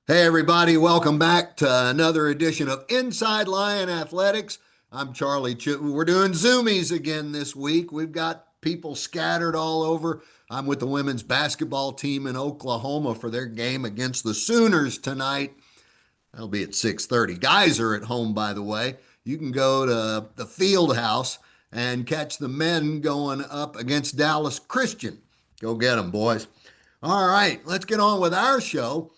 Hey, everybody, welcome back to another edition of Inside Lion Athletics. I'm Charlie We're doing Zoomies again this week. We've got people scattered all over. I'm with the women's basketball team in Oklahoma for their game against the Sooners tonight. That'll be at 6:30. Guys are at home, by the way. You can go to the field house and catch the men going up against Dallas Christian. Go get them, boys. All right, let's get on with our show.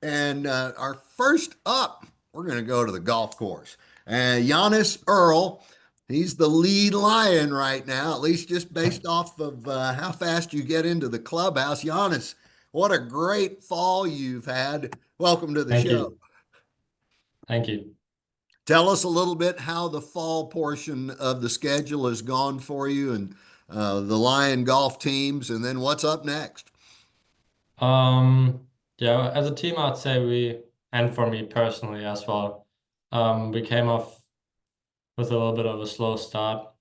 And our first up, we're going to go to the golf course. Janis Erll, he's the lead lion right now, at least just based off of how fast you get into the clubhouse. Janis, what a great fall you've had. Welcome to the Thank show. you. Thank you. Tell us a little bit how the fall portion of the schedule has gone for you and the Lion golf teams, and then what's up next? Yeah, as a team, I'd say and for me personally as well, we came off with a little bit of a slow start.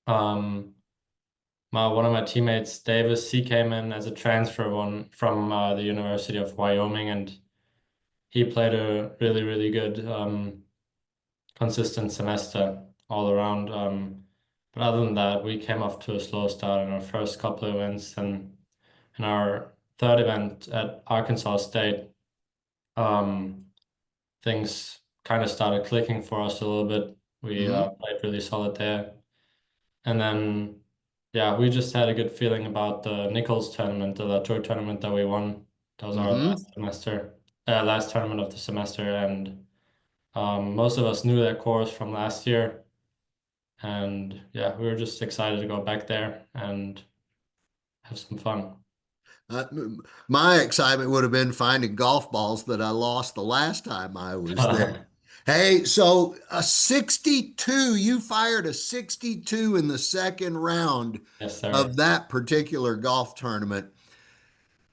Um, one of my teammates, Davis, he came in as a transfer one from the University of Wyoming, and he played a really, really good, consistent semester all around. But other than that, we came off to a slow start in our first couple of events, and in our third event at Arkansas State, um, things kind of started clicking for us a little bit. We Hmm. played really solid there. And then, yeah, we just had a good feeling about the Nichols tournament, the La Tour tournament that we won. That was our Hmm. last tournament of the semester. And most of us knew that course from last year. And yeah, we were just excited to go back there and have some fun. Uh, my excitement would have been finding golf balls that I lost the last time I was there. Hey, so a 62, you fired a 62 in the second round Yes, of sir. that particular golf tournament.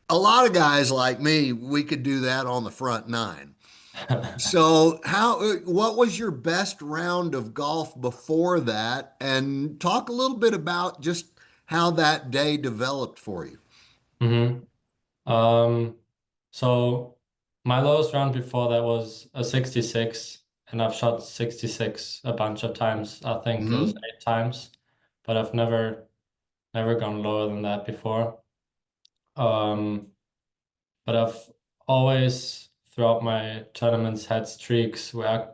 A lot of guys like me, we could do that on the front nine. So, what was your best round of golf before that? And talk a little bit about just how that day developed for you. hmm Um, so my lowest round before that was a 66, and I've shot 66 a bunch of times. I think it was Hmm. 8 times, but I've never gone lower than that before. Um, but I've always throughout my tournaments had streaks where I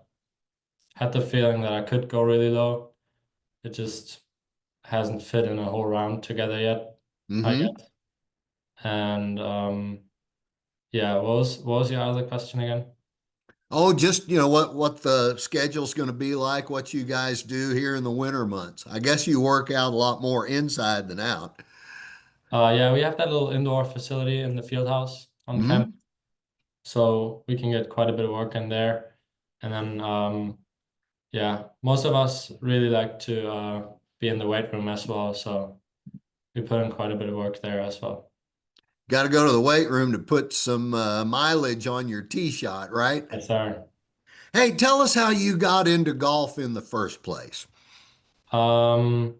had the feeling that I could go really low. It just hasn't fit in a whole round together yet, I Hmm. guess. And yeah, what was your other question again? Oh, just what the schedule's going to be like, what you guys do here in the winter months. I guess you work out a lot more inside than out. Yeah, we have that little indoor facility in the field house on Hmm. camp, so we can get quite a bit of work in there. And then, yeah, most of us really like to be in the weight room as well, so we put in quite a bit of work there as well. Got to go to the weight room to put some mileage on your tee shot, right? Yes, sir. Hey, tell us how you got into golf in the first place. Um,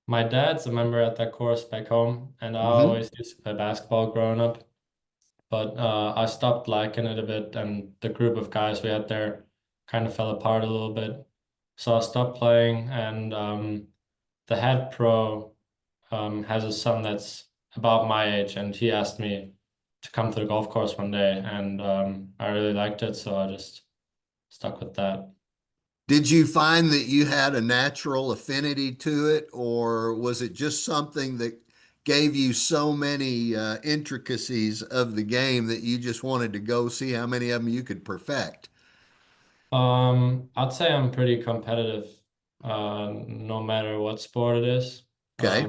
my dad's a member at that course back home, and I Hmm. always used to play basketball growing up. But I stopped liking it a bit, and the group of guys we had there kind of fell apart a little bit. So I stopped playing, and the head pro has a son that's about my age, and he asked me to come to the golf course one day, and I really liked it, so I just stuck with that. Did you find that you had a natural affinity to it, or was it just something that gave you so many intricacies of the game that you just wanted to go see how many of them you could perfect? I'd say I'm pretty competitive, no matter what sport it is. Okay.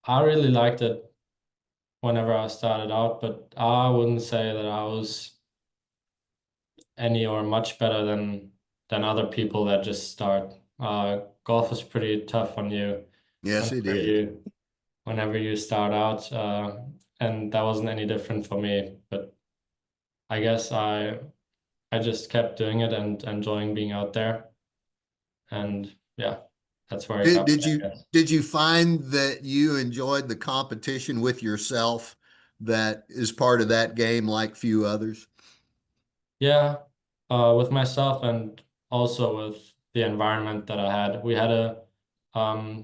I really liked it whenever I started out, but I wouldn't say that I was any or much better than other people that just start. Golf is pretty tough on you Yes, it whenever is. you whenever you start out, and that wasn't any different for me. But I guess I just kept doing it and enjoying being out there, and yeah, that's where it Did, got me, did you I guess. did you find that you enjoyed the competition with yourself that is part of that game like few others? Yeah, with myself and also with the environment that I had. We had a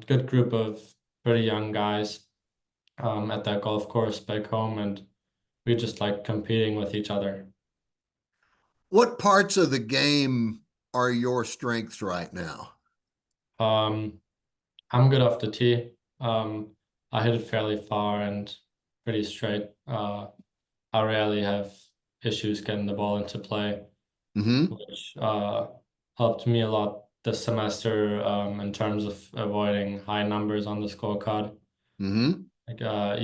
good group of pretty young guys at that golf course back home, and we just like competing with each other. What parts of the game are your strengths right now? Um, I'm good off the tee. Um, I hit it fairly far and pretty straight. I rarely have issues getting the ball into play, Mm-hmm. which helped me a lot this semester in terms of avoiding high numbers on the scorecard. Mm-hmm. Like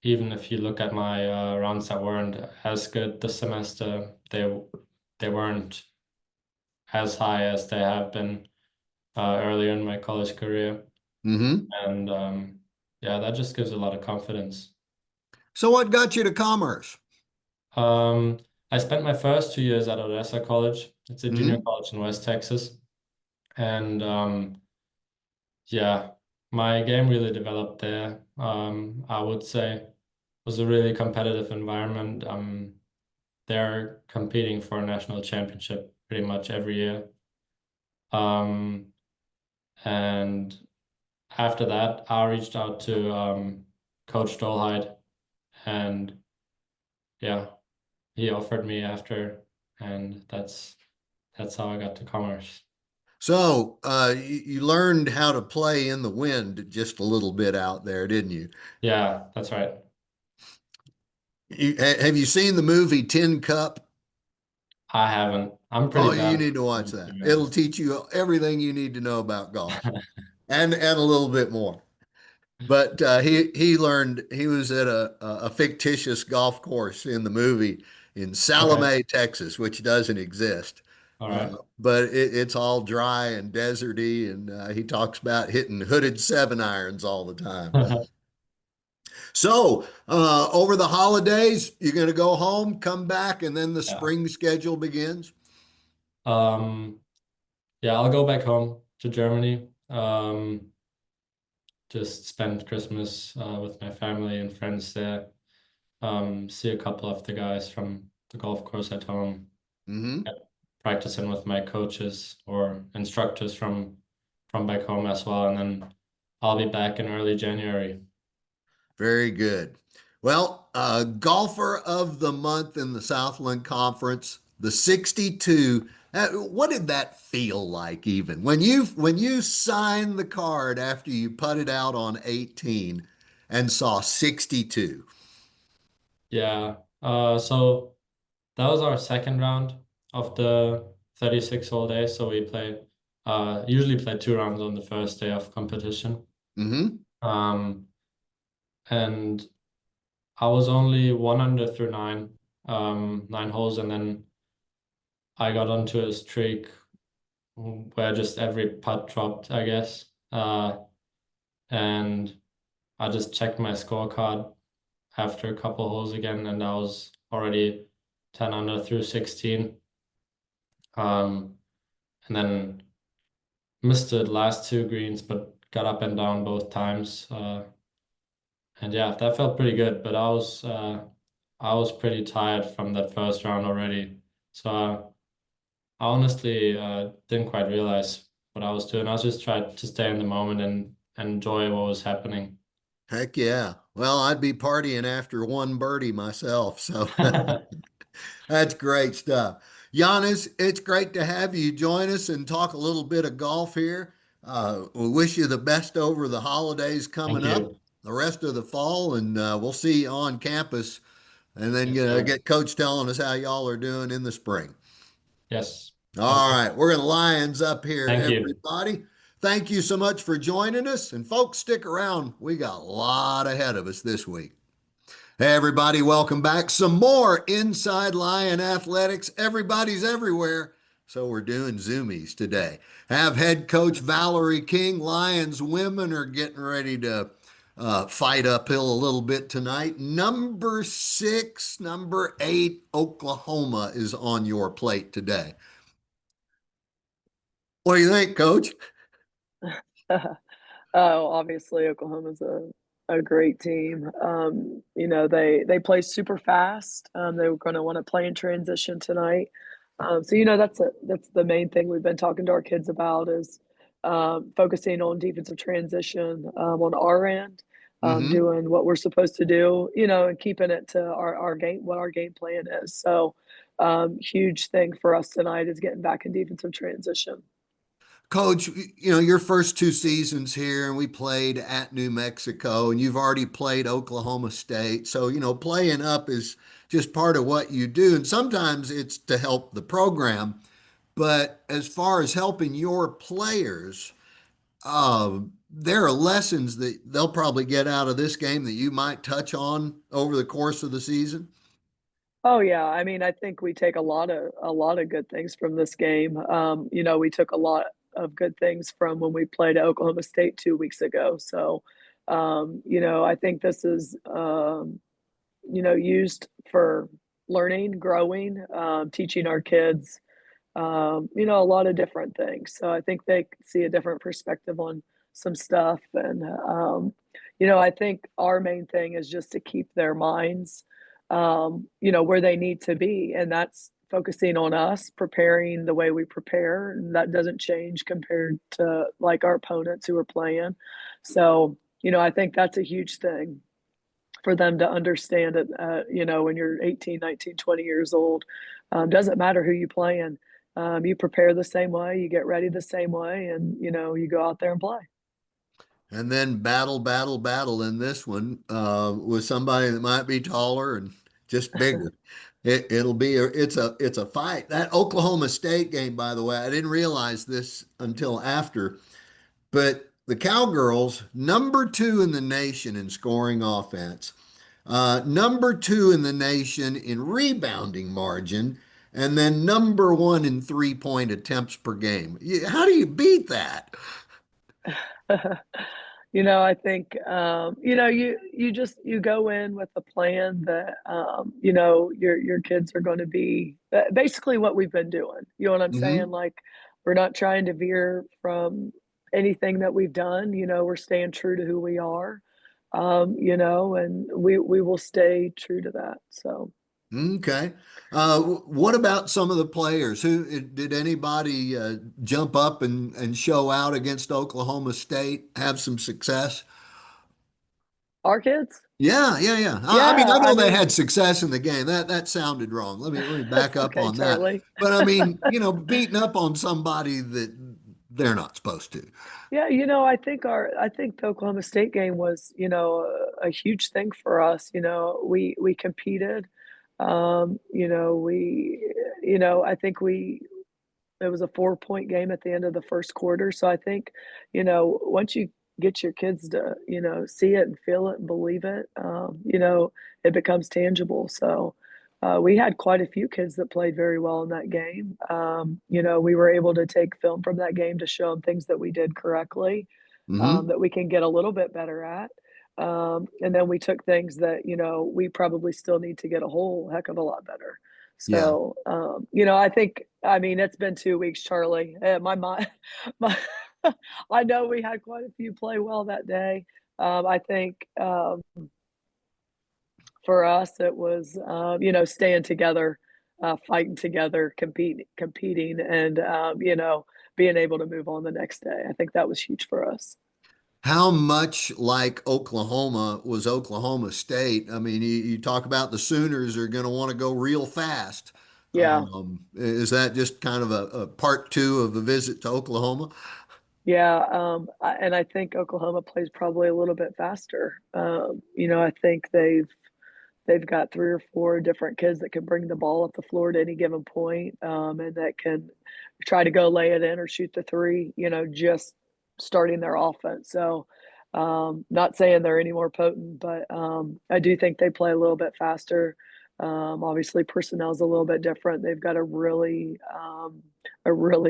even if you look at my rounds that weren't as good this semester, they weren't as high as they have been earlier in my college career, Mm-hmm. and yeah, that just gives a lot of confidence. So what got you to commerce? Um, I spent my first 2 years at Odessa College. It's a junior Mm-hmm. college in West Texas, and yeah, my game really developed there. I would say it was a really competitive environment. They're competing for a national championship pretty much every year. Um, and after that, I reached out to Coach Dolheid, and yeah, he offered me after, and that's how I got to Commerce. So you learned how to play in the wind just a little bit out there, didn't you? Yeah, that's right. Have you seen the movie Tin Cup? I haven't. I'm pretty Oh, bad you with need to watch movies, to that. be It'll honest. teach you everything you need to know about golf and a little bit more. But he learned he was at a fictitious golf course in the movie in Okay. Salome, Texas, which doesn't exist. All right. But it's all dry and deserty, and he talks about hitting hooded 7 irons all the time. So over the holidays, you're going to go home, come back, and then the Yeah. spring schedule begins. Um, yeah, I'll go back home to Germany. Just spend Christmas with my family and friends there. See a couple of the guys from the golf course at home, Hmm. practicing with my coaches or instructors from back home as well, and then I'll be back in early January. Very good. Well, golfer of the month in the Southland Conference, the 62. What did that feel like even when you signed the card after you putted out on 18 and saw 62? Yeah. So that was our second round of the 36 hole day. So we usually play 2 rounds on the first day of competition. Hmm. Um, and I was only one under through nine holes, and then I got onto a streak where just every putt dropped, I guess. And I just checked my scorecard after a couple holes again, and I was already 10 under through 16. And then missed the last two greens, but got up and down both times. And yeah, that felt pretty good. But I was pretty tired from that first round already. So I honestly didn't quite realize what I was doing. I was just trying to stay in the moment and enjoy what was happening. Heck yeah. Well, I'd be partying after one birdie myself. So that's great stuff. Giannis, it's great to have you join us and talk a little bit of golf here. We wish you the best over the holidays Thank coming up, you. the rest of the fall, and we'll see you on campus and then Yes, sir. get Coach telling us how y'all are doing in the spring. Yes. All Okay. right, we're going to Lions up here, Thank you. everybody. Thank you so much for joining us. And folks, stick around. We got a lot ahead of us this week. Hey, everybody, welcome back. Some more Inside Lion Athletics. Everybody's everywhere. So we're doing Zoomies today. Have head coach Valerie King. Lions women are getting ready to fight uphill a little bit tonight. Number 6, number 8, Oklahoma is on your plate today. What do you think, coach? Oh, obviously Oklahoma's a great team. They play super fast. They were going to want to play in transition tonight. That's the main thing we've been talking to our kids about is focusing on defensive transition on our end, Mm-hmm. doing what we're supposed to do, and keeping it to our game, what our game plan is. So, huge thing for us tonight is getting back in defensive transition. Coach, your first two seasons here, and we played at New Mexico, and you've already played Oklahoma State. So, playing up is just part of what you do. And sometimes it's to help the program. But as far as helping your players, there are lessons that they'll probably get out of this game that you might touch on over the course of the season. Oh yeah, I mean, I think we take a lot of good things from this game. We took a lot of good things from when we played Oklahoma State 2 weeks ago. So, I think this is used for learning, growing, teaching our kids, a lot of different things. So I think they see a different perspective on some stuff, and I think our main thing is just to keep their minds where they need to be. And that's focusing on us, preparing the way we prepare. And that doesn't change compared to like our opponents who are playing. So, I think that's a huge thing for them to understand it, when you're 18, 19, 20 years old. Doesn't matter who you playing. You prepare the same way, you get ready the same way, and, you go out there and play. And then battle, battle, battle in this one with somebody that might be taller and just bigger. It'll be it's a fight. That Oklahoma State game, by the way, I didn't realize this until after, but the Cowgirls, number two in the nation in scoring offense, number two in the nation in rebounding margin, and then number one in 3-point attempts per game. How do you beat that? I think you go in with a plan that your kids are going to be basically what we've been doing. You know what I'm saying? Hmm. Like we're not trying to veer from anything that we've done. We're staying true to who we are. And we will stay true to that. So. Okay. What about some of the players? Who did anybody jump up and show out against Oklahoma State, have some success? Our kids? Yeah, yeah, yeah. I mean, Yeah, I I know they mean, had success in the game. That sounded wrong. Let me back up okay, on that. Charlie. But I mean, beating up on somebody that they're not supposed to. Yeah, I think the Oklahoma State game was, a huge thing for us. We competed. I think it was a 4-point game at the end of the first quarter. So I think, once you get your kids to, see it and feel it and believe it, it becomes tangible. So we had quite a few kids that played very well in that game. We were able to take film from that game to show them things that we did correctly, Hmm. that we can get a little bit better at. And then we took things that, we probably still need to get a whole heck of a lot better. Yeah. So, I mean, it's been 2 weeks, Charlie. My mind, my, I know we had quite a few play well that day. I think for us, it was, staying together, fighting together, competing, and, being able to move on the next day. I think that was huge for us. How much like Oklahoma was Oklahoma State? I mean, you talk about the Sooners are going to want to go real fast. Yeah. Is that just kind of a part two of the visit to Oklahoma? Yeah, and I think Oklahoma plays probably a little bit faster. I think they've got 3 or 4 different kids that can bring the ball up the floor at any given point, and that can try to go lay it in or shoot the three. Just starting their offense. So, not saying they're any more potent, but I do think they play a little bit faster. Obviously, personnel's a little bit different. They've got a really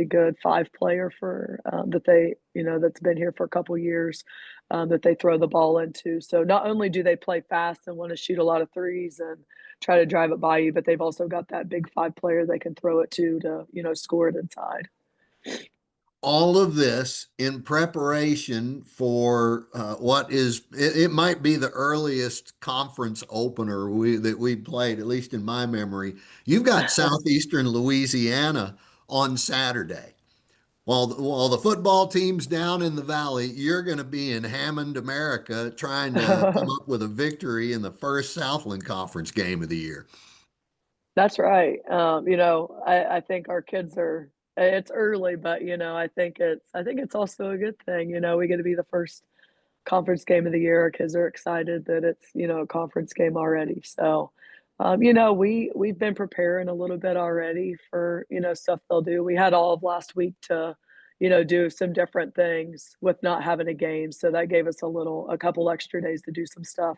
good 5 player for that they that's been here for a couple years, that they throw the ball into. So not only do they play fast and want to shoot a lot of threes and try to drive it by you, but they've also got that big 5 player they can throw it to score it inside. all of this in preparation for it might be the earliest conference opener that we played, at least in my memory. You've got Southeastern Louisiana on Saturday. While the football team's down in the valley, you're going to be in Hammond, America, trying to come up with a victory in the first Southland Conference game of the year. That's right. I think our kids are, it's early, but I think it's also a good thing. We get to be the first conference game of the year. Our kids are excited that it's, a conference game already. So, we've been preparing a little bit already for, stuff they'll do. We had all of last week to, do some different things with not having a game. So that gave us a couple extra days to do some stuff.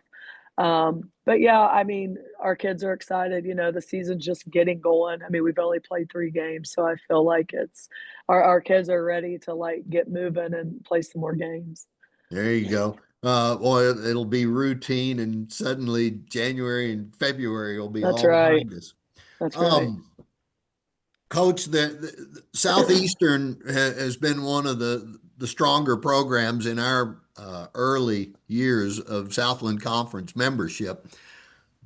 But yeah, I mean, our kids are excited. The season's just getting going. I mean, we've only played 3 games, so I feel like it's our kids are ready to like get moving and play some more games. There you go. It'll be routine, and suddenly January and February will be That's all right. behind us. That's right. Um, Coach, the Southeastern has been one of the stronger programs in our early years of Southland Conference membership,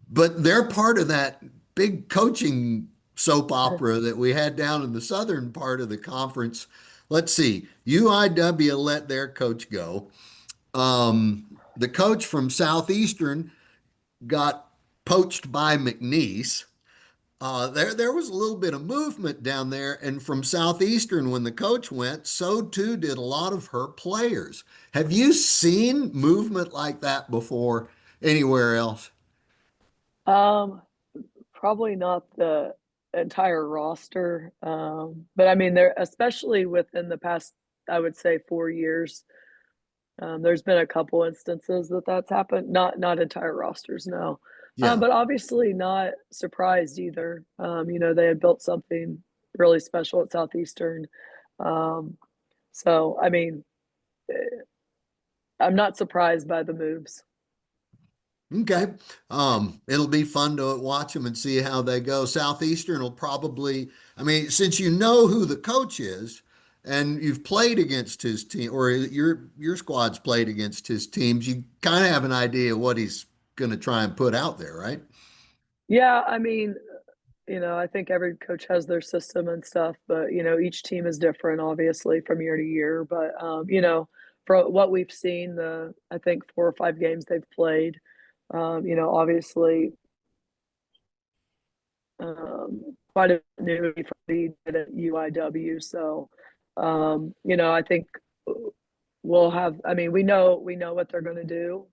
but they're part of that big coaching soap opera that we had down in the southern part of the conference. Let's see, UIW let their coach go. The coach from Southeastern got poached by McNeese. There was a little bit of movement down there, and from Southeastern, when the coach went, so too did a lot of her players. Have you seen movement like that before anywhere else? Um, Probably not the entire roster. But I mean, there, especially within the past, I would say 4 years, there's been a couple instances that that's happened. Not entire rosters, no. Yeah. But obviously not surprised either. They had built something really special at Southeastern. Um, so I mean, eh, I'm not surprised by the moves. Okay. It'll be fun to watch them and see how they go. Southeastern will probably, I mean, since you know who the coach is and you've played against his team, or your squad's played against his teams, you kind of have an idea what he's going to try and put out there, right? Yeah, I mean, I think every coach has their system and stuff, but each team is different, obviously, from year to year. But for what we've seen, the I think 4 or 5 games they've played, obviously, quite a new for me at UIW. So, I think we'll have. I mean, we know what they're going to do.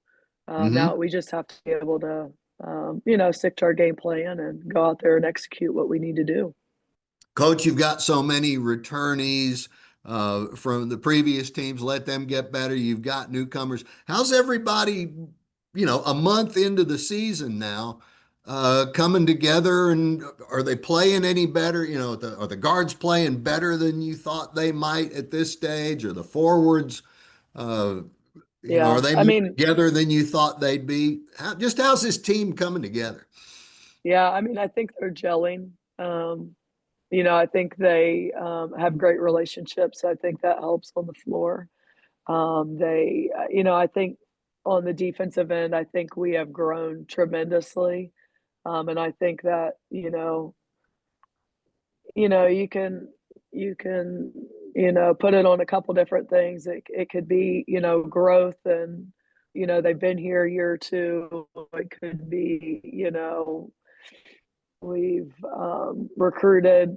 Now Hmm. we just have to be able to, stick to our game plan and go out there and execute what we need to do. Coach, you've got so many returnees from the previous teams. Let them get better. You've got newcomers. How's everybody, a month into the season now, coming together? And are they playing any better? Are the guards playing better than you thought they might at this stage? Or the forwards, uh, are Yeah, they I more mean, together than you thought they'd be? How's this team coming together? yeah, I mean, I think they're gelling. I think they have great relationships. I think that helps on the floor. I think on the defensive end, I think we have grown tremendously. And I think that, you can, put it on a couple different things. It could be, growth and, they've been here a year or two. It could be, we've recruited,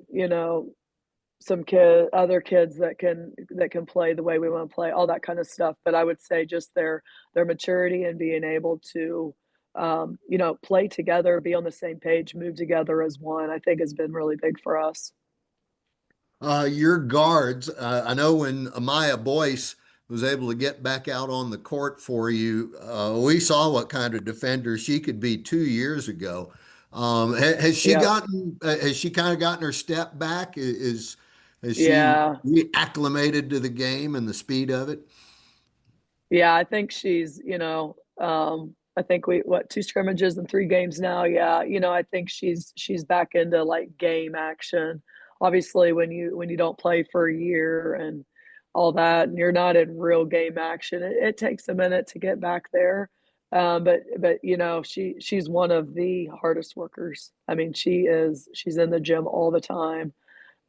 other kids that can play the way we want to play, all that kind of stuff. But I would say just their maturity and being able to play together, be on the same page, move together as one, I think has been really big for us. Your guards, I know when Amaya Boyce was able to get back out on the court for you, we saw what kind of defender she could be 2 years ago. Yeah, has she kind of gotten her step back? Has she yeah, reacclimated to the game and the speed of it? yeah. I think she's, I think we, what, 2 scrimmages and 3 games now. Yeah, I think she's back into like game action. Obviously, when you don't play for a year and all that, and you're not in real game action. It takes a minute to get back there. But you know, she's one of the hardest workers. I mean, she's in the gym all the time.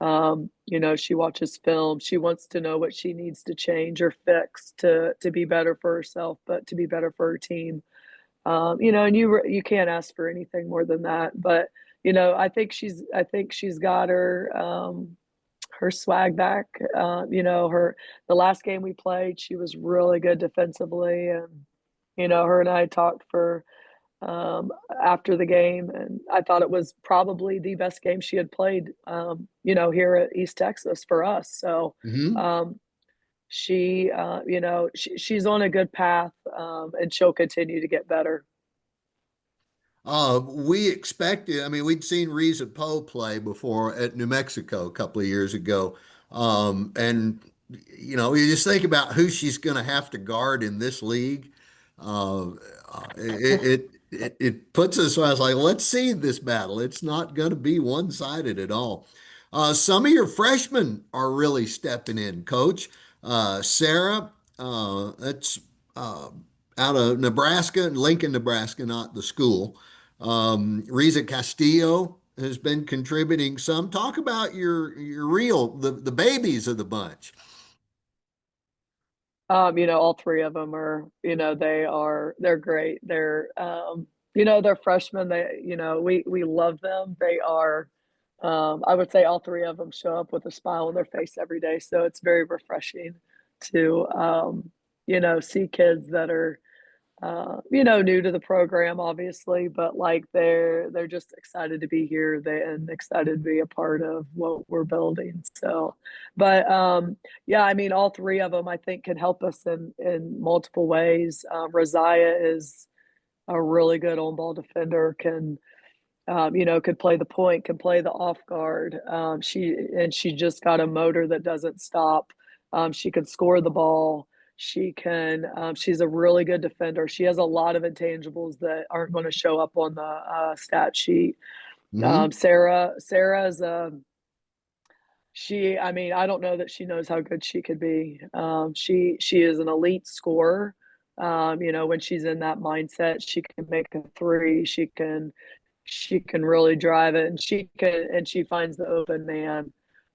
You know, she watches film. She wants to know what she needs to change or fix to be better for herself, but to be better for her team. You know, and you can't ask for anything more than that. But you know, I think she's got her swag back. You know, the last game we played, she was really good defensively, and you know, her and I talked for um, after the game, and I thought it was probably the best game she had played. You know, here at East Texas for us. So Hmm. um, you know, she's on a good path, and she'll continue to get better. We expected, I mean, we'd seen Riza Poe play before at New Mexico a couple of years ago. And, you know, you just think about who she's going to have to guard in this league. Uh, it puts us, I was like, let's see this battle. It's not going to be one-sided at all. Some of your freshmen are really stepping in, Coach. Sarah, that's uh, out of Nebraska, Lincoln, Nebraska, not the school. Riza Castillo has been contributing some. Talk about your real the babies of the bunch. You know, all three of them are, you know, they're great. You know, they're freshmen. You know, we love them. I would say all three of them show up with a smile on their face every day. So it's very refreshing to, you know, see kids that are, you know, new to the program, obviously, but like they're just excited to be here and excited to be a part of what we're building. So, but yeah, I mean, all three of them I think can help us in multiple ways. Rosiah is a really good on ball defender. Can you know, could play the point, can play the off guard. She just got a motor that doesn't stop. She can score the ball. She's a really good defender. She has a lot of intangibles that aren't going to show up on the stat sheet. Hmm. Sarah is I mean, I don't know that she knows how good she could be. She is an elite scorer. You know, when she's in that mindset, she can make a three. She can really drive it, and she finds the open man.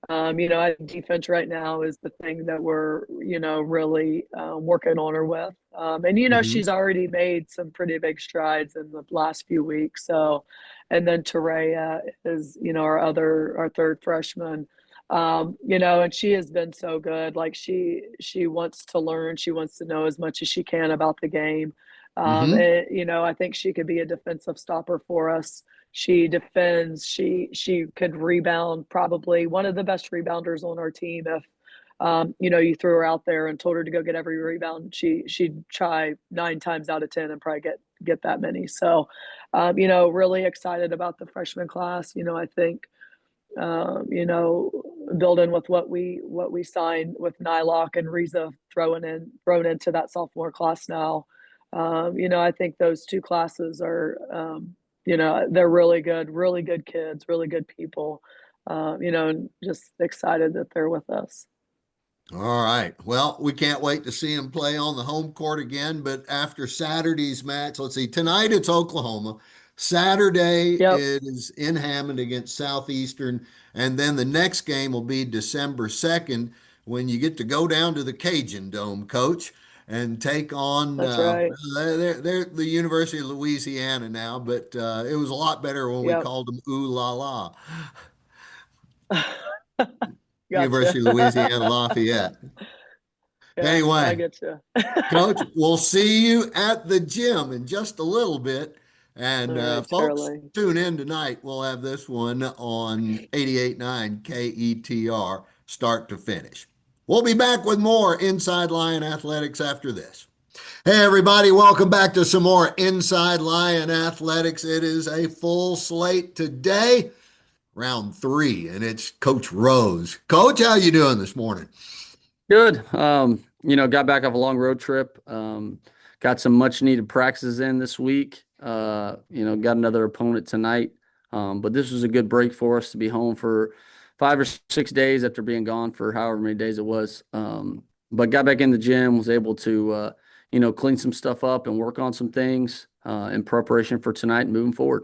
You know, I think defense right now is the thing that we're, you know, really working on her with. And you know, Hmm. she's already made some pretty big strides in the last few weeks. So, and then Terea is, you know, our third freshman. You know, and she has been so good. Like she wants to learn. She wants to know as much as she can about the game. Hmm. And, you know, I think she could be a defensive stopper for us. She defends. She could rebound. Probably one of the best rebounders on our team. If you know, you threw her out there and told her to go get every rebound, she'd try 9 times out of 10 and probably get that many. So, you know, really excited about the freshman class. You know, I think you know, building with what we signed with Nylock and Riza thrown into that sophomore class now. You know, I think those two classes are, you know, they're really good kids, really good people. You know, and just excited that they're with us. All right. Well, we can't wait to see him play on the home court again. But after Saturday's match, let's see, tonight it's Oklahoma. Saturday Yep, it is in Hammond against Southeastern. And then the next game will be December 2nd when you get to go down to the Cajun Dome, Coach, and take on that's right. they're the University of Louisiana now, but it was a lot better when we Yep. called them Ooh La La, Gotcha. University of Louisiana Lafayette. Yeah, I Anyway. get you. Coach, we'll see you at the gym in just a little bit. All And right, folks, Charlie. tune in tonight. We'll have this one on 88.9 KETR, start to finish. We'll be back with more Inside Lion Athletics after this. Hey, everybody, welcome back to some more Inside Lion Athletics. It is a full slate today, round three, and it's Coach Rose. Coach, how you doing this morning? Good. You know, got back off a long road trip. Got some much needed practices in this week. You know, got another opponent tonight. But this was a good break for us to be home for 5 or 6 days after being gone for however many days it was. But got back in the gym, was able to, clean some stuff up and work on some things in preparation for tonight and moving forward.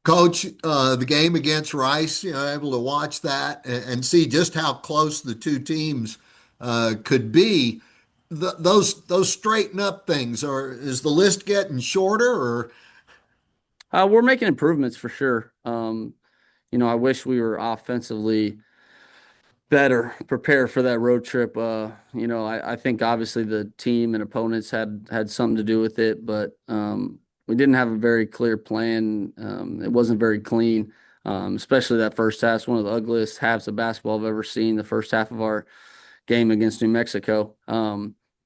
Coach, the game against Rice, able to watch that and see just how close the two teams could be. Those straighten up things, or is the list getting shorter? Or We're making improvements for sure. I wish we were offensively better prepared for that road trip. I think obviously the team and opponents had something to do with it, but we didn't have a very clear plan. It wasn't very clean, especially that first half. It's one of the ugliest halves of basketball I've ever seen, the first half of our game against New Mexico.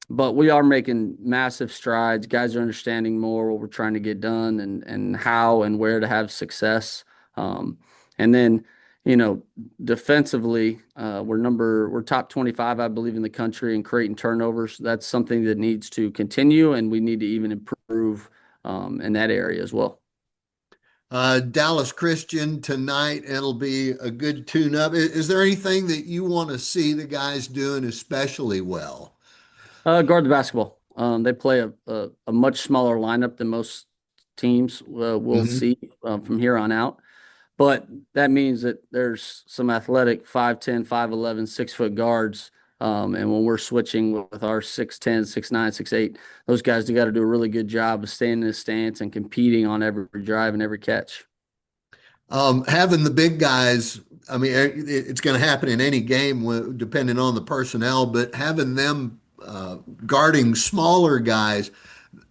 But we are making massive strides. Guys are understanding more what we're trying to get done and how and where to have success. And then, defensively, we're top 25, I believe, in the country in creating turnovers. That's something that needs to continue, and we need to even improve in that area as well. Dallas Christian tonight, it'll be a good tune-up. Is there anything that you want to see the guys doing especially well? Guard the basketball. They play a much smaller lineup than most teams will see from here on out. But that means that there's some athletic 5'10", 5'11", 6-foot guards. And when we're switching with our 6'10", 6'9", 6'8", those guys got to do a really good job of staying in the stance and competing on every drive and every catch. Having the big guys, I mean, it's going to happen in any game depending on the personnel, but having them guarding smaller guys,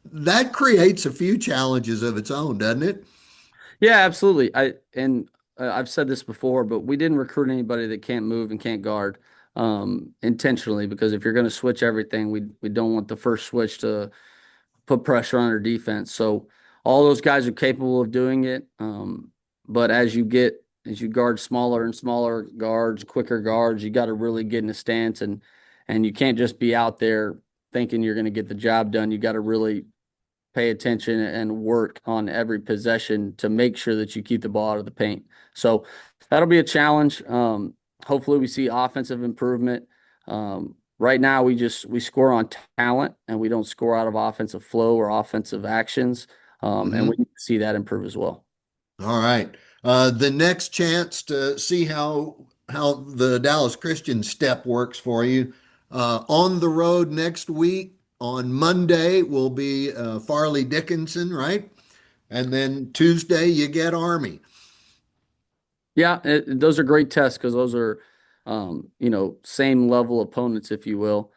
that creates a few challenges of its own, doesn't it? Yeah, absolutely. I've said this before, but we didn't recruit anybody that can't move and can't guard intentionally, because if you're going to switch everything, we don't want the first switch to put pressure on our defense. So all those guys are capable of doing it. But as you guard smaller and smaller guards, quicker guards, you got to really get in a stance and you can't just be out there thinking you're going to get the job done. You got to really pay attention and work on every possession to make sure that you keep the ball out of the paint. So that'll be a challenge. Hopefully we see offensive improvement. Right now we score on talent and we don't score out of offensive flow or offensive actions. And we see that improve as well. All right. The next chance to see how the Dallas Christian step works for you on the road next week. On Monday will be Farley Dickinson, right? And then Tuesday you get Army. Yeah, those are great tests because those are, same level opponents, if you will.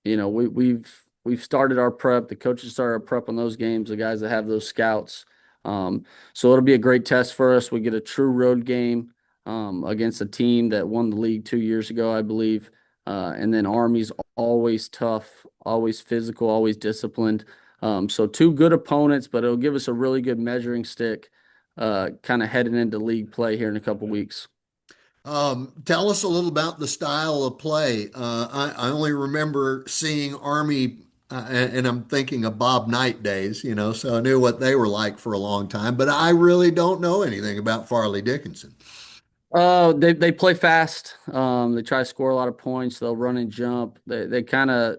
We've started our prep. The coaches started our prep on those games. The guys that have those scouts. So it'll be a great test for us. We get a true road game against a team that won the league 2 years ago, I believe. And then Army's always tough, always physical, always disciplined. So two good opponents, but it'll give us a really good measuring stick kind of heading into league play here in a couple weeks. Tell us a little about the style of play. I only remember seeing Army, and I'm thinking of Bob Knight days, so I knew what they were like for a long time, but I really don't know anything about Farley Dickinson. They play fast. They try to score a lot of points. They'll run and jump. They kind of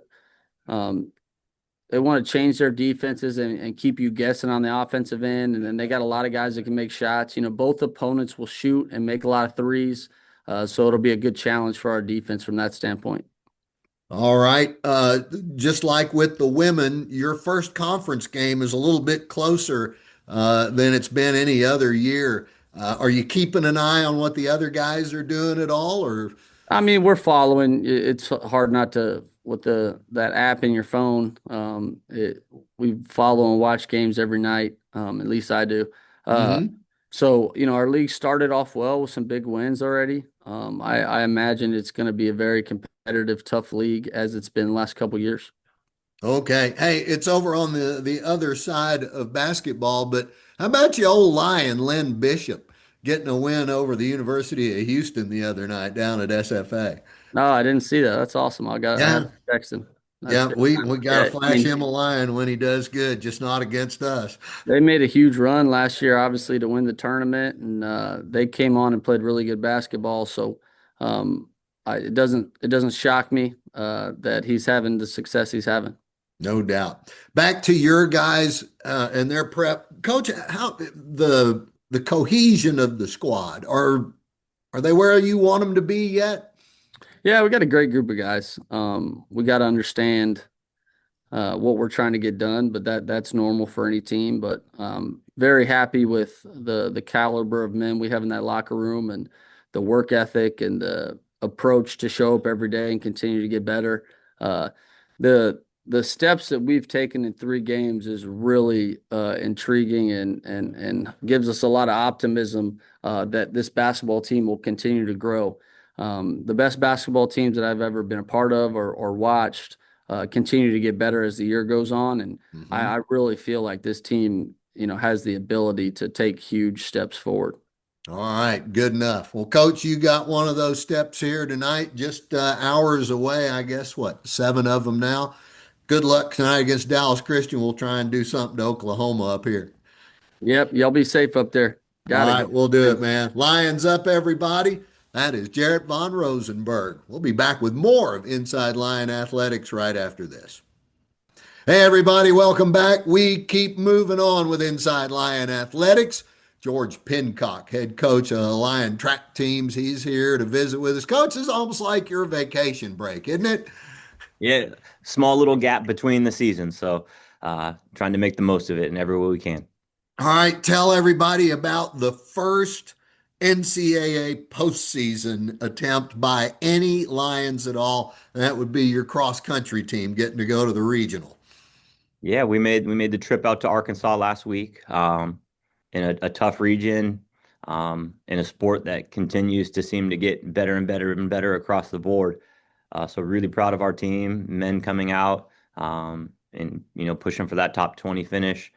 they want to change their defenses and keep you guessing on the offensive end. And then they got a lot of guys that can make shots. Both opponents will shoot and make a lot of threes. So it'll be a good challenge for our defense from that standpoint. All right. Just like with the women, your first conference game is a little bit closer than it's been any other year. Are you keeping an eye on what the other guys are doing at all, or? I mean, we're following. It's hard not to with that app in your phone. We follow and watch games every night. At least I do. So our league started off well with some big wins already. I imagine it's going to be a very competitive, tough league as it's been the last couple of years. Okay. Hey, it's over on the other side of basketball, but how about you old Lion, Len Bishop, getting a win over the University of Houston the other night down at SFA? No, I didn't see that. That's awesome. I have to text him. Yeah, we got to Yeah, I flash mean, him a line when he does good, just not against us. they made a huge run last year, obviously, to win the tournament, and they came on and played really good basketball. So um, it doesn't shock me that he's having the success he's having. No doubt. Back to your guys and their prep, Coach. How the cohesion of the squad are they where you want them to be yet? Yeah, we got a great group of guys. We got to understand what we're trying to get done, but that's normal for any team. But very happy with the caliber of men we have in that locker room and the work ethic and the approach to show up every day and continue to get better. Uh, the steps that we've taken in 3 games is really intriguing and gives us a lot of optimism that this basketball team will continue to grow. The best basketball teams that I've ever been a part of or watched continue to get better as the year goes on. And Mhm. I really feel like this team, has the ability to take huge steps forward. All right, good enough. Well, Coach, you got one of those steps here tonight, just hours away, I guess, what, 7 of them now? Good luck tonight against Dallas Christian. We'll try and do something to Oklahoma up here. Yep, y'all be safe up there. All Got to right, go. we'll do it, man. Lions up, everybody. That is Jaret von Rosenberg. We'll be back with more of Inside Lion Athletics right after this. Hey, everybody, welcome back. We keep moving on with Inside Lion Athletics. George Pincock, head coach of the Lion track teams, he's here to visit with us. Coach, this is almost like your vacation break, isn't it? Yeah, small little gap between the seasons, so trying to make the most of it in every way we can. All right, tell everybody about the first NCAA postseason attempt by any Lions at all. And that would be your cross country team getting to go to the regional. Yeah, we made the trip out to Arkansas last week, in a tough region, in a sport that continues to seem to get better and better and better across the board. So really proud of our team, men coming out, and pushing for that top 20 finish.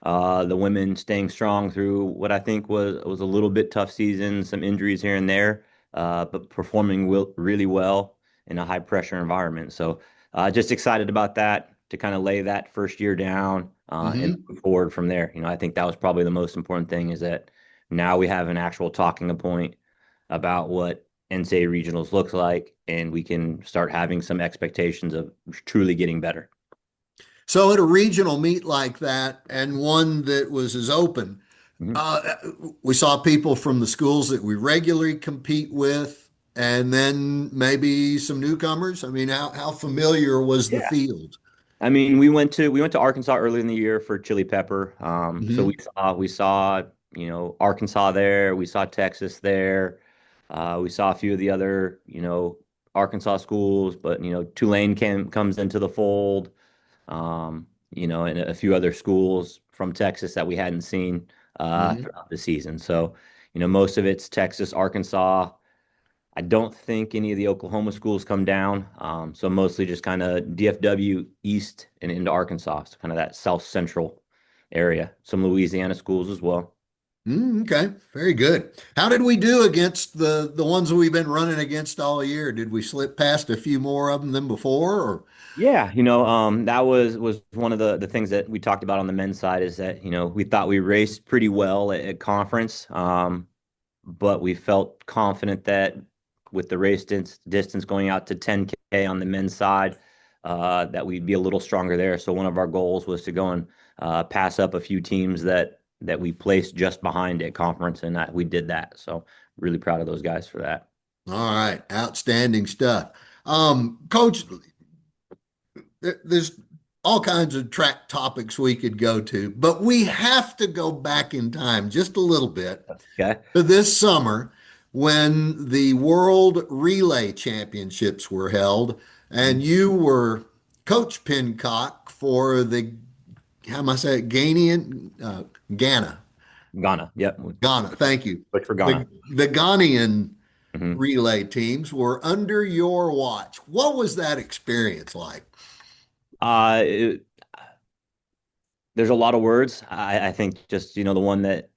The women staying strong through what I think was a little bit tough season, some injuries here and there, but performing really well in a high pressure environment. So just excited about that to kind of lay that first year down and Mm-hmm. move forward from there. I think that was probably the most important thing is that now we have an actual talking point about what NCAA regionals looks like, and we can start having some expectations of truly getting better. So at a regional meet like that, and one that was as open, Mhm. uh, we saw people from the schools that we regularly compete with, and then maybe some newcomers. I mean, how familiar was the Yeah. field? I mean, we went to Arkansas early in the year for Chili Pepper. So we Mm-hmm. saw Arkansas there. We saw Texas there. We saw a few of the other Arkansas schools, but Tulane comes into the fold. And a few other schools from Texas that we hadn't seen Mm-hmm. throughout the season. So most of it's Texas, Arkansas. I don't think any of the Oklahoma schools come down. So mostly just kind of DFW East and into Arkansas, so kind of that South Central area. Some Louisiana schools as well. Okay, very good. How did we do against the ones that we've been running against all year? Did we slip past a few more of them than before, or? Yeah, that was one of the things that we talked about on the men's side is that, we thought we raced pretty well at conference. But we felt confident that with the race distance going out to 10K on the men's side, that we'd be a little stronger there. So one of our goals was to go and pass up a few teams that we placed just behind at conference, and that we did that. So really proud of those guys for that. All right, outstanding stuff. Coach, there's all kinds of track topics we could go to, but we have to go back in time just a little bit Okay. to this summer when the World Relay Championships were held, and you were Coach Pincock for the, how am I say it, Ghana. Ghana. Yep. Ghana, thank you. Look for The, Ghana. the Ghanaian Mhm. relay teams were under your watch. What was that experience like? Uh, it- there's a lot of words. I think just, the one that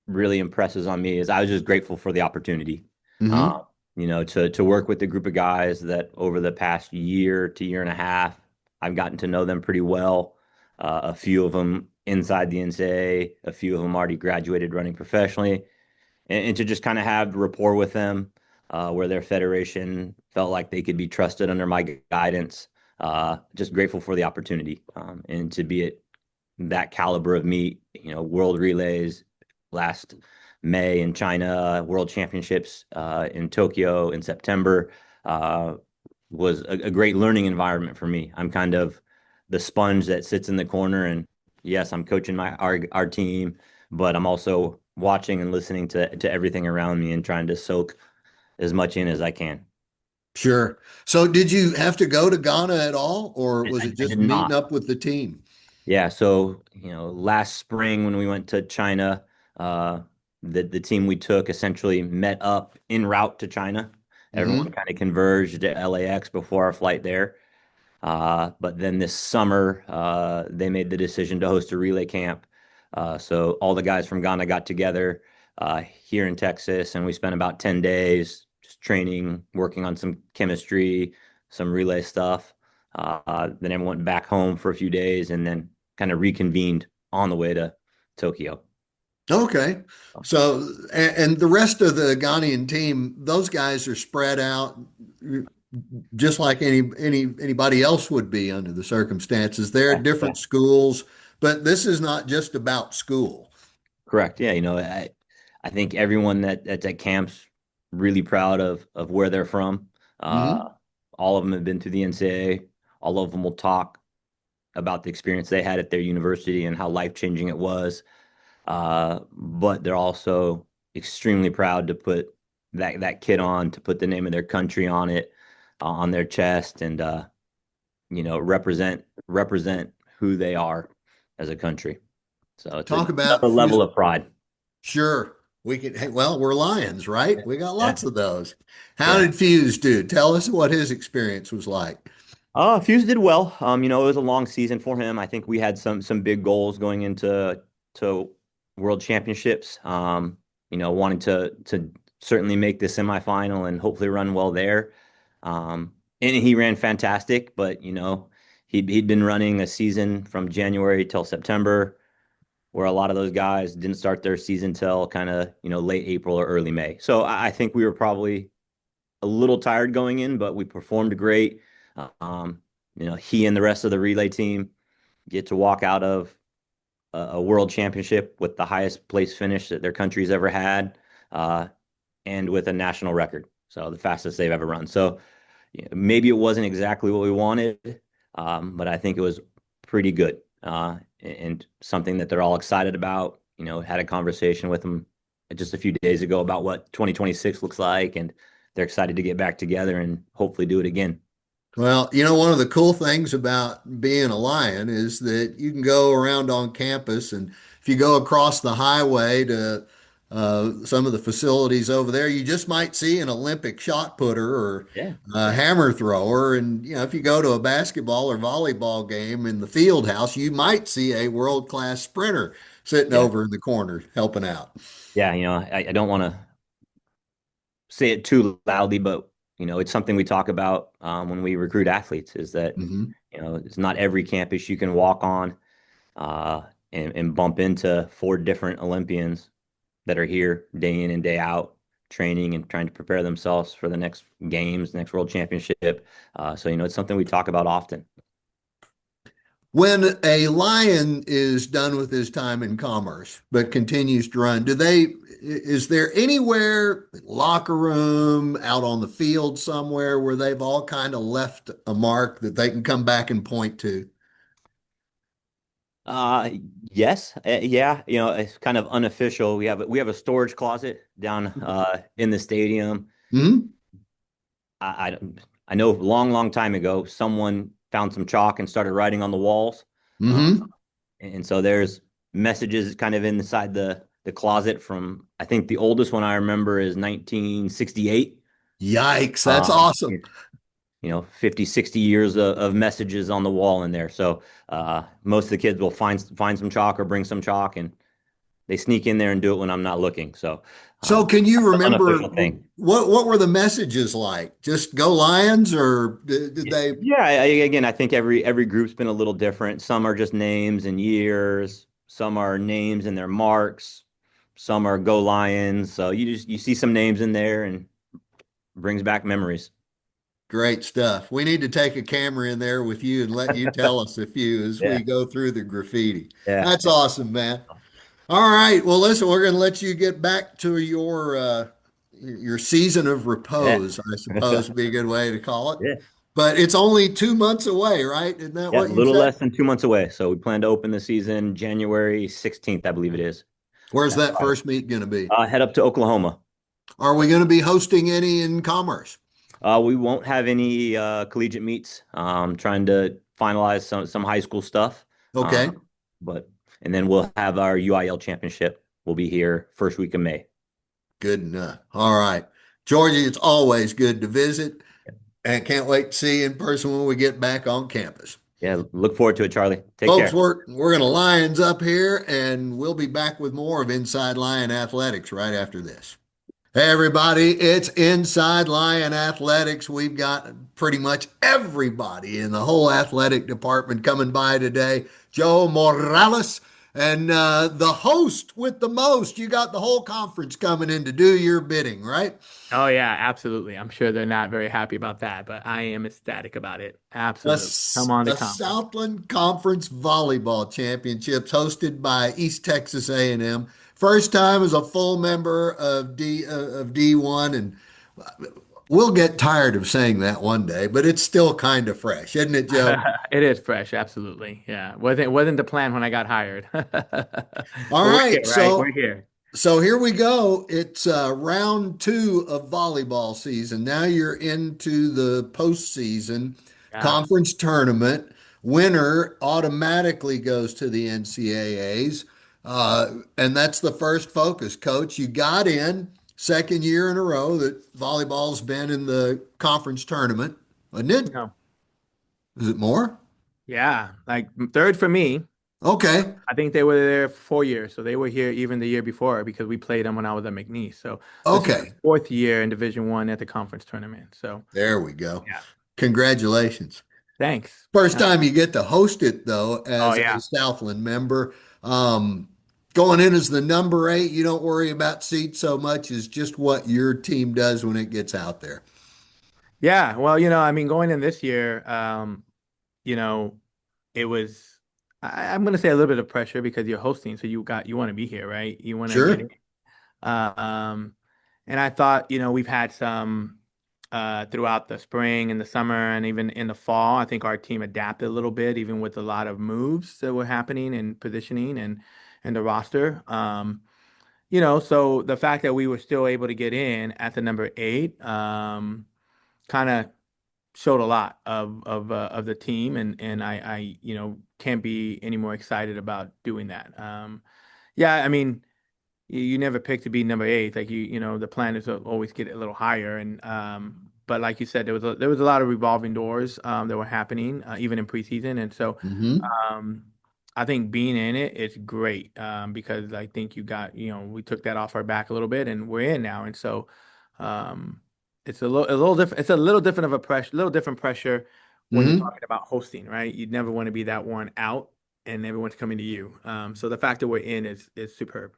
really impresses on me is I was just grateful for the opportunity. Mm-hmm. Uh, to work with the group of guys that over the past year to year and a half, I've gotten to know them pretty well. A few of them inside the NCAA, a few of them already graduated running professionally, and to just kind of have rapport with them, where their federation felt like they could be trusted under my guidance. Just grateful for the opportunity, and to be at that caliber of meet, world relays last May in China, world championships in Tokyo in September, was a great learning environment for me. I'm kind of the sponge that sits in the corner, and yes, I'm coaching our team, but I'm also watching and listening to everything around me and trying to soak as much in as I can. Sure. So did you have to go to Ghana at all, or was I it just did meeting not. up with the team? Yeah, so last spring when we went to China, uh, the team we took essentially met up en route to China. Everyone Hmm. kind of converged at LAX before our flight there. But then this summer, they made the decision to host a relay camp. So all the guys from Ghana got together here in Texas, and we spent about 10 days just training, working on some chemistry, some relay stuff. Then everyone went back home for a few days and then kind of reconvened on the way to Tokyo. Okay. So, and the rest of the Ghanaian team, those guys are spread out just like anybody else would be under the circumstances. They're Yeah, at yeah. different schools, but this is not just about school. Correct. Yeah, I think everyone that's at camp's really proud of where they're from. Hmm. All of them have been through the NCAA. All of them will talk about the experience they had at their university and how life-changing it was. But they're also extremely proud to put that kit on, to put the name of their country on it, on their chest, and represent who they are as a country. So it's Talk about another level of pride. sure. We could, hey, well, we're Lions, right? We got Yeah, lots of those. How yeah. did Fuse do? Tell us what his experience was like. Fuse did well. It was a long season for him. I think we had some big goals going into to World Championships. Wanting to certainly make the semifinal and hopefully run well there. And he ran fantastic, but he'd been running a season from January till September, where a lot of those guys didn't start their season till kind of late April or early May. So I think we were probably a little tired going in, but we performed great. Um, he and the rest of the relay team get to walk out of a world championship with the highest place finish that their country's ever had, uh, and with a national record. So the fastest they've ever run. So maybe it wasn't exactly what we wanted, but I think it was pretty good, and something that they're all excited about. Had a conversation with them just a few days ago about what 2026 looks like, and they're excited to get back together and hopefully do it again. Well, one of the cool things about being a Lion is that you can go around on campus, and if you go across the highway to some of the facilities over there, you just might see an Olympic shot putter or Yeah, a yeah, hammer thrower. And, if you go to a basketball or volleyball game in the field house, you might see a world-class sprinter sitting yeah, over in the corner helping out. yeah. I don't want to say it too loudly, but it's something we talk about when we recruit athletes. Is that Hmm. it's not every campus you can walk on, uh, and bump into four different Olympians that are here day in and day out, training and trying to prepare themselves for the next games, next world championship. So it's something we talk about often. When a lion is done with his time in commerce but continues to run, is there anywhere, locker room, out on the field somewhere where they've all kind of left a mark that they can come back and point to? Uh, yes, yeah, it's kind of unofficial. We have a storage closet down in the stadium. Hmm. I know a long, long time ago, someone found some chalk and started writing on the walls. Uh, Hmm. and so there's messages kind of inside the closet from, I think the oldest one I remember is 1968. Yikes, that's Um, awesome. 50, 60 years of messages on the wall in there. So most of the kids will find some chalk or bring some chalk and they sneak in there and do it when I'm not looking. So, So can you that's an remember unofficial thing. what were the messages like? Just go Lions, or did they? Yeah, again, I think every group's been a little different. Some are just names and years. Some are names and their marks. Some are Go Lions. So you see some names in there and brings back memories. Great stuff. We need to take a camera in there with you and let you tell us a few as Yeah, we go through the graffiti. yeah, That's awesome, man. All right. Well, listen, we're going to let you get back to your season of yeah, repose, I suppose would be a good way to call it. yeah, But it's only 2 months away, right? Isn't that yeah. A what you little said? less than 2 months away. So we plan to open the season January 16th, I believe it is. Where's That's that right. first meet going to be? Head up to Oklahoma. Are we going to be hosting any in Commerce? We won't have any collegiate meets. Trying to finalize some high school stuff. Okay. But and then we'll have our UIL championship. We'll be here first week of May. Good enough. All right. Georgie, it's always good to visit and can't wait to see you in person when we get back on campus. Yeah, look forward to it, Charlie. Take Folks, care. we're going to Lions up here, and we'll be back with more of Inside Lion Athletics right after this. Hey, everybody, it's Inside Lion Athletics. We've got pretty much everybody in the whole athletic department coming by today. Joe Morales and the host with the most. You got the whole conference coming in to do your bidding, right? Oh yeah, absolutely. I'm sure they're not very happy about that, but I am ecstatic about it. Absolutely. Come on the The conference. Southland Conference Volleyball Championships hosted by East Texas A&M. First time as a full member of D1, and we'll get tired of saying that one day, but it's still kind of fresh, isn't it, Joe? It is fresh, absolutely. Yeah. Wasn't the plan when I got hired. But All we're here, right, right? We're here. so here we go. It's round 2 of volleyball season. Now you're into the postseason Yeah. conference tournament. Winner automatically goes to the NCAAs. And that's the first focus, Coach. You got in second year in a row that volleyball's been in the conference tournament, wasn't it? No. Is it more? Yeah. Like third for me. Okay. I think they were there for 4 years. So they were here even the year before because we played them when I was at McNeese. So this is the Okay. fourth year in Division One at the conference tournament. So There we go. yeah. Congratulations. Thanks. First time you get to host it, though, Oh as a yeah. Southland member. Going in as the number 8, you don't worry about seats so much as just what your team does when it gets out there. Yeah. Well, I mean, going in this year, you know, it was I'm gonna say a little bit of pressure because you're hosting, so you want to be here, right? You want to get Sure. it. Um, and I thought, we've had some throughout the spring and the summer and even in the fall. I think our team adapted a little bit, even with a lot of moves that were happening and positioning and the roster. So the fact that we were still able to get in at the number 8, kind of showed a lot of the team, and I can't be any more excited about doing that. Yeah, I mean, you never pick to be number 8. Like the plan is to always get a little higher, and but like you said, there was a lot of revolving doors that were happening even in preseason, and so Hmm. um, I think being in it is great because I think we took that off our back a little bit, and we're in now, and so. Um, it's a little different. It's a little different of a pressure, little different pressure when you're Hmm. talking about hosting, right? You'd never want to be that one out, and everyone's coming to you. So the fact that we're in is superb.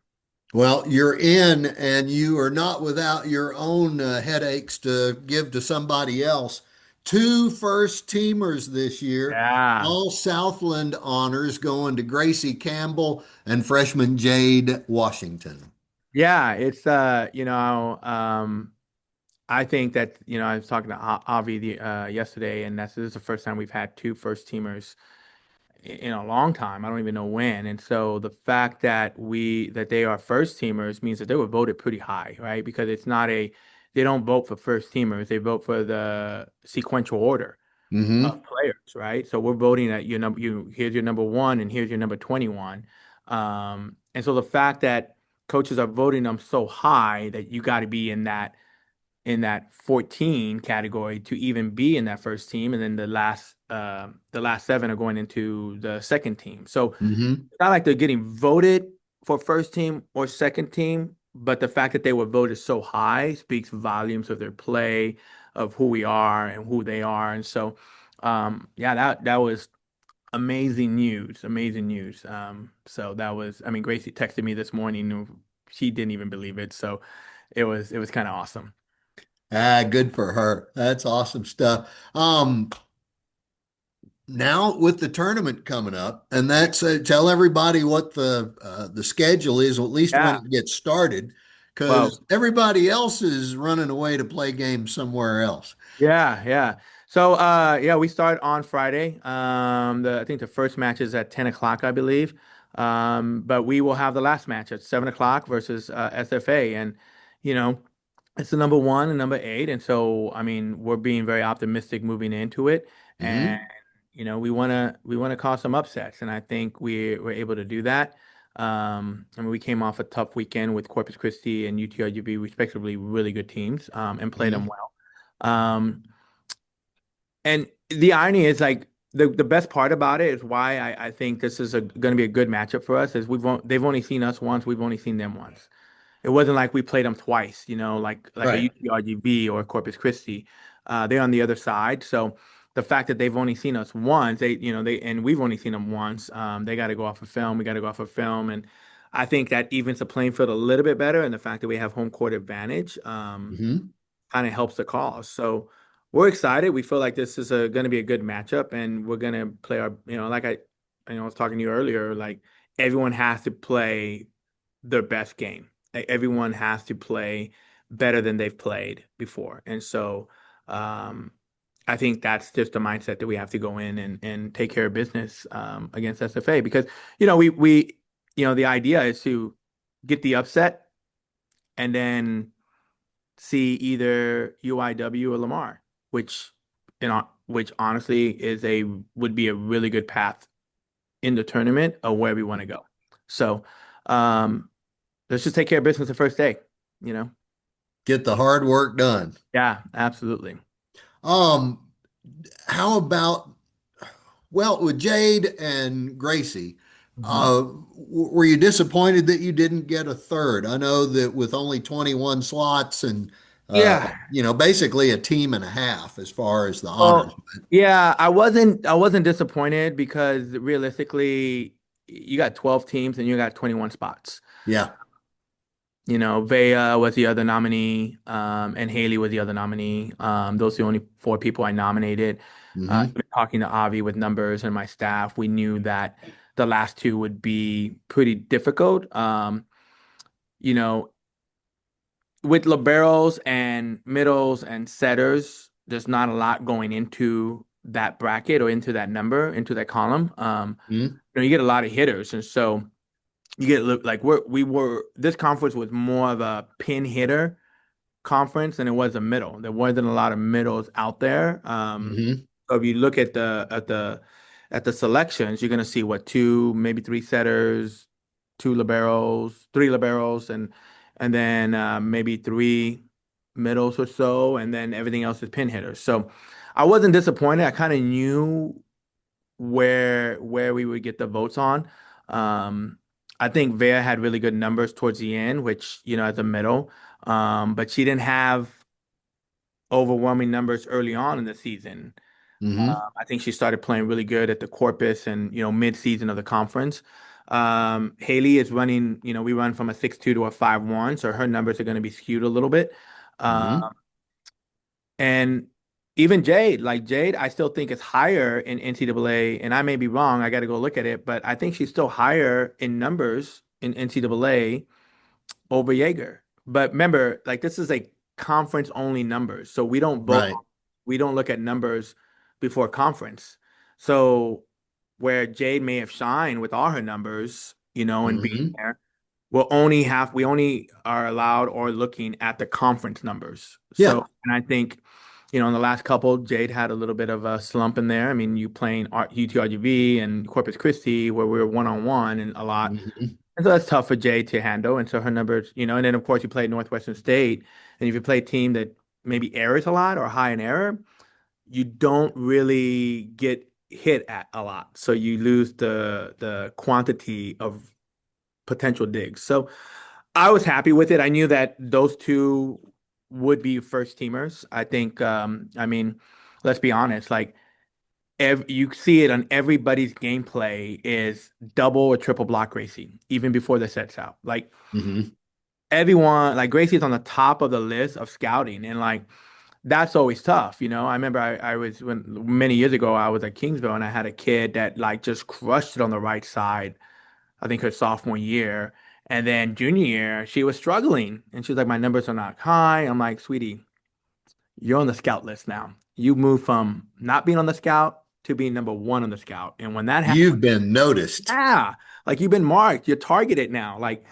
Well, you're in, and you are not without your own headaches to give to somebody else. Two first teamers this year, Yeah, all Southland honors going to Gracie Campbell and freshman Jade Washington. yeah. It's I think that I was talking to Avi yesterday, and this is the first time we've had two first teamers in a long time. I don't even know when. And so the fact that they are first teamers means that they were voted pretty high, right? Because they don't vote for first teamers, they vote for the sequential order Hmm. of players, right? So we're voting at your number, here's your number 1 and here's your number 21. And so the fact that coaches are voting them so high that you got to be in that 14 category to even be in that first team, and then the last 7 are going into the second team. So Hmm. it's not like they're getting voted for first team or second team, but the fact that they were voted so high speaks volumes of their play, of who we are and who they are. And so, yeah, that was amazing news, amazing news. So that was, I mean, Gracie texted me this morning. She didn't even believe it. So it was kind of awesome. Ah, good for her. That's awesome stuff. Now with the tournament coming up, and that's tell everybody what the schedule is, or at least when Yeah. it gets started, Well, because everybody else is running away to play games somewhere else. yeah, yeah. So yeah, we start on Friday. I think the first match is at 10 o'clock, I believe. But we will have the last match at 7 o'clock versus SFA. And you know, it's the number one and number eight. And so I mean, we're being very optimistic moving into it. And Hmm. we wanna cause some upsets. And I think we were able to do that. I mean, we came off a tough weekend with Corpus Christi and UTRGV, respectively, really good teams, and played them Hmm. well. Um, and the irony is like the best part about it is why I think this is going to be a good matchup for us is they've only seen us once, we've only seen them once. It wasn't like we played them twice, like a Right. UTRGV or Corpus Christi. They're on the other side, so the fact that they've only seen us once, and we've only seen them once. They got to go off of film. We got to go off of film, and I think that evens the playing field a little bit better. And the fact that we have home court advantage, Hmm. kind of helps the cause. So we're excited. We feel like this is going to be a good matchup, and we're going to play our, like I was talking to you earlier, like everyone has to play their best game. Everyone has to play better than they've played before. And so, I think that's just the mindset that we have to go in and take care of business, against SFA because, the idea is to get the upset and then see either UIW or Lamar, which which honestly would be a really good path in the tournament of where we want to go. So um, let's just take care of business the first day, you know? Get the hard work done. Yeah, absolutely. Um, how about, well, with Jade and Gracie, Mhm. were you disappointed that you didn't get a third? I know that with only 21 slots and Yeah. basically a team and a half as far as the honors. Well, yeah, I wasn't disappointed because realistically, you got 12 teams and you got 21 spots. Yeah. Vea was the other nominee, and Haley was the other nominee. Those are the only four people I nominated. Hmm. Even talking to Avi with numbers and my staff, we knew that the last two would be pretty difficult. You know, with liberos and middles and setters, there's not a lot going into that bracket or into that number, into that column. Hmm. You get a lot of hitters, and so you get like this conference was more of a pin hitter conference than it was a middle. There wasn't a lot of middles out there. Hmm. So if you look at the selections, you're gonna see what two, maybe three setters, two liberos, three liberos, and then maybe three middles or so, and then everything else is pin hitters. So I wasn't disappointed. I kind of knew where we would get the votes on. I think Vea had really good numbers towards the end, which, at the middle. But she didn't have overwhelming numbers early on in the season. Hmm. I think she started playing really good at the Corpus and, mid-season of the conference. Haley is running, we run from a 6-2 to a 5-1, so her numbers are going to be skewed a little bit. Hmm. And even Jade, like Jade, I still think is higher in NCAA, and I may be wrong. I got to go look at it, but I think she's still higher in numbers in NCAA over Jaeger. But remember, like this is a conference only numbers, so we don't vote. Right. We don't look at numbers before conference. So where Jade may have shined with all her numbers, and being Hmm. there, we only are allowed or looking at the conference numbers. Yeah. So, and I think, in the last couple, Jade had a little bit of a slump in there. I mean, you playing UTRGV and Corpus Christi where we were one-on-one and a lot. Hmm. And so that's tough for Jade to handle. And so her numbers, and then of course you play Northwestern State. And if you play a team that maybe errors a lot or high in error, you don't really get hit at a lot. So you lose the quantity of potential digs. So I was happy with it. I knew that those two would be first teamers. I think, I mean, let's be honest, like you see it on everybody's gameplay is double or triple block Gracie, even before the set's out. Like Mm-hmm. everyone, like Gracie's on the top of the list of scouting, and like that's always tough. I remember I was when many years ago I was at Kingsville and I had a kid that like just crushed it on the right side. I think her sophomore year. And then junior year, she was struggling and she was like, my numbers are not high. I'm like, sweetie, you're on the scout list now. You moved from not being on the scout to being number one on the scout. And when that happens, You've been noticed. yeah, like you've been marked, you're targeted now. Like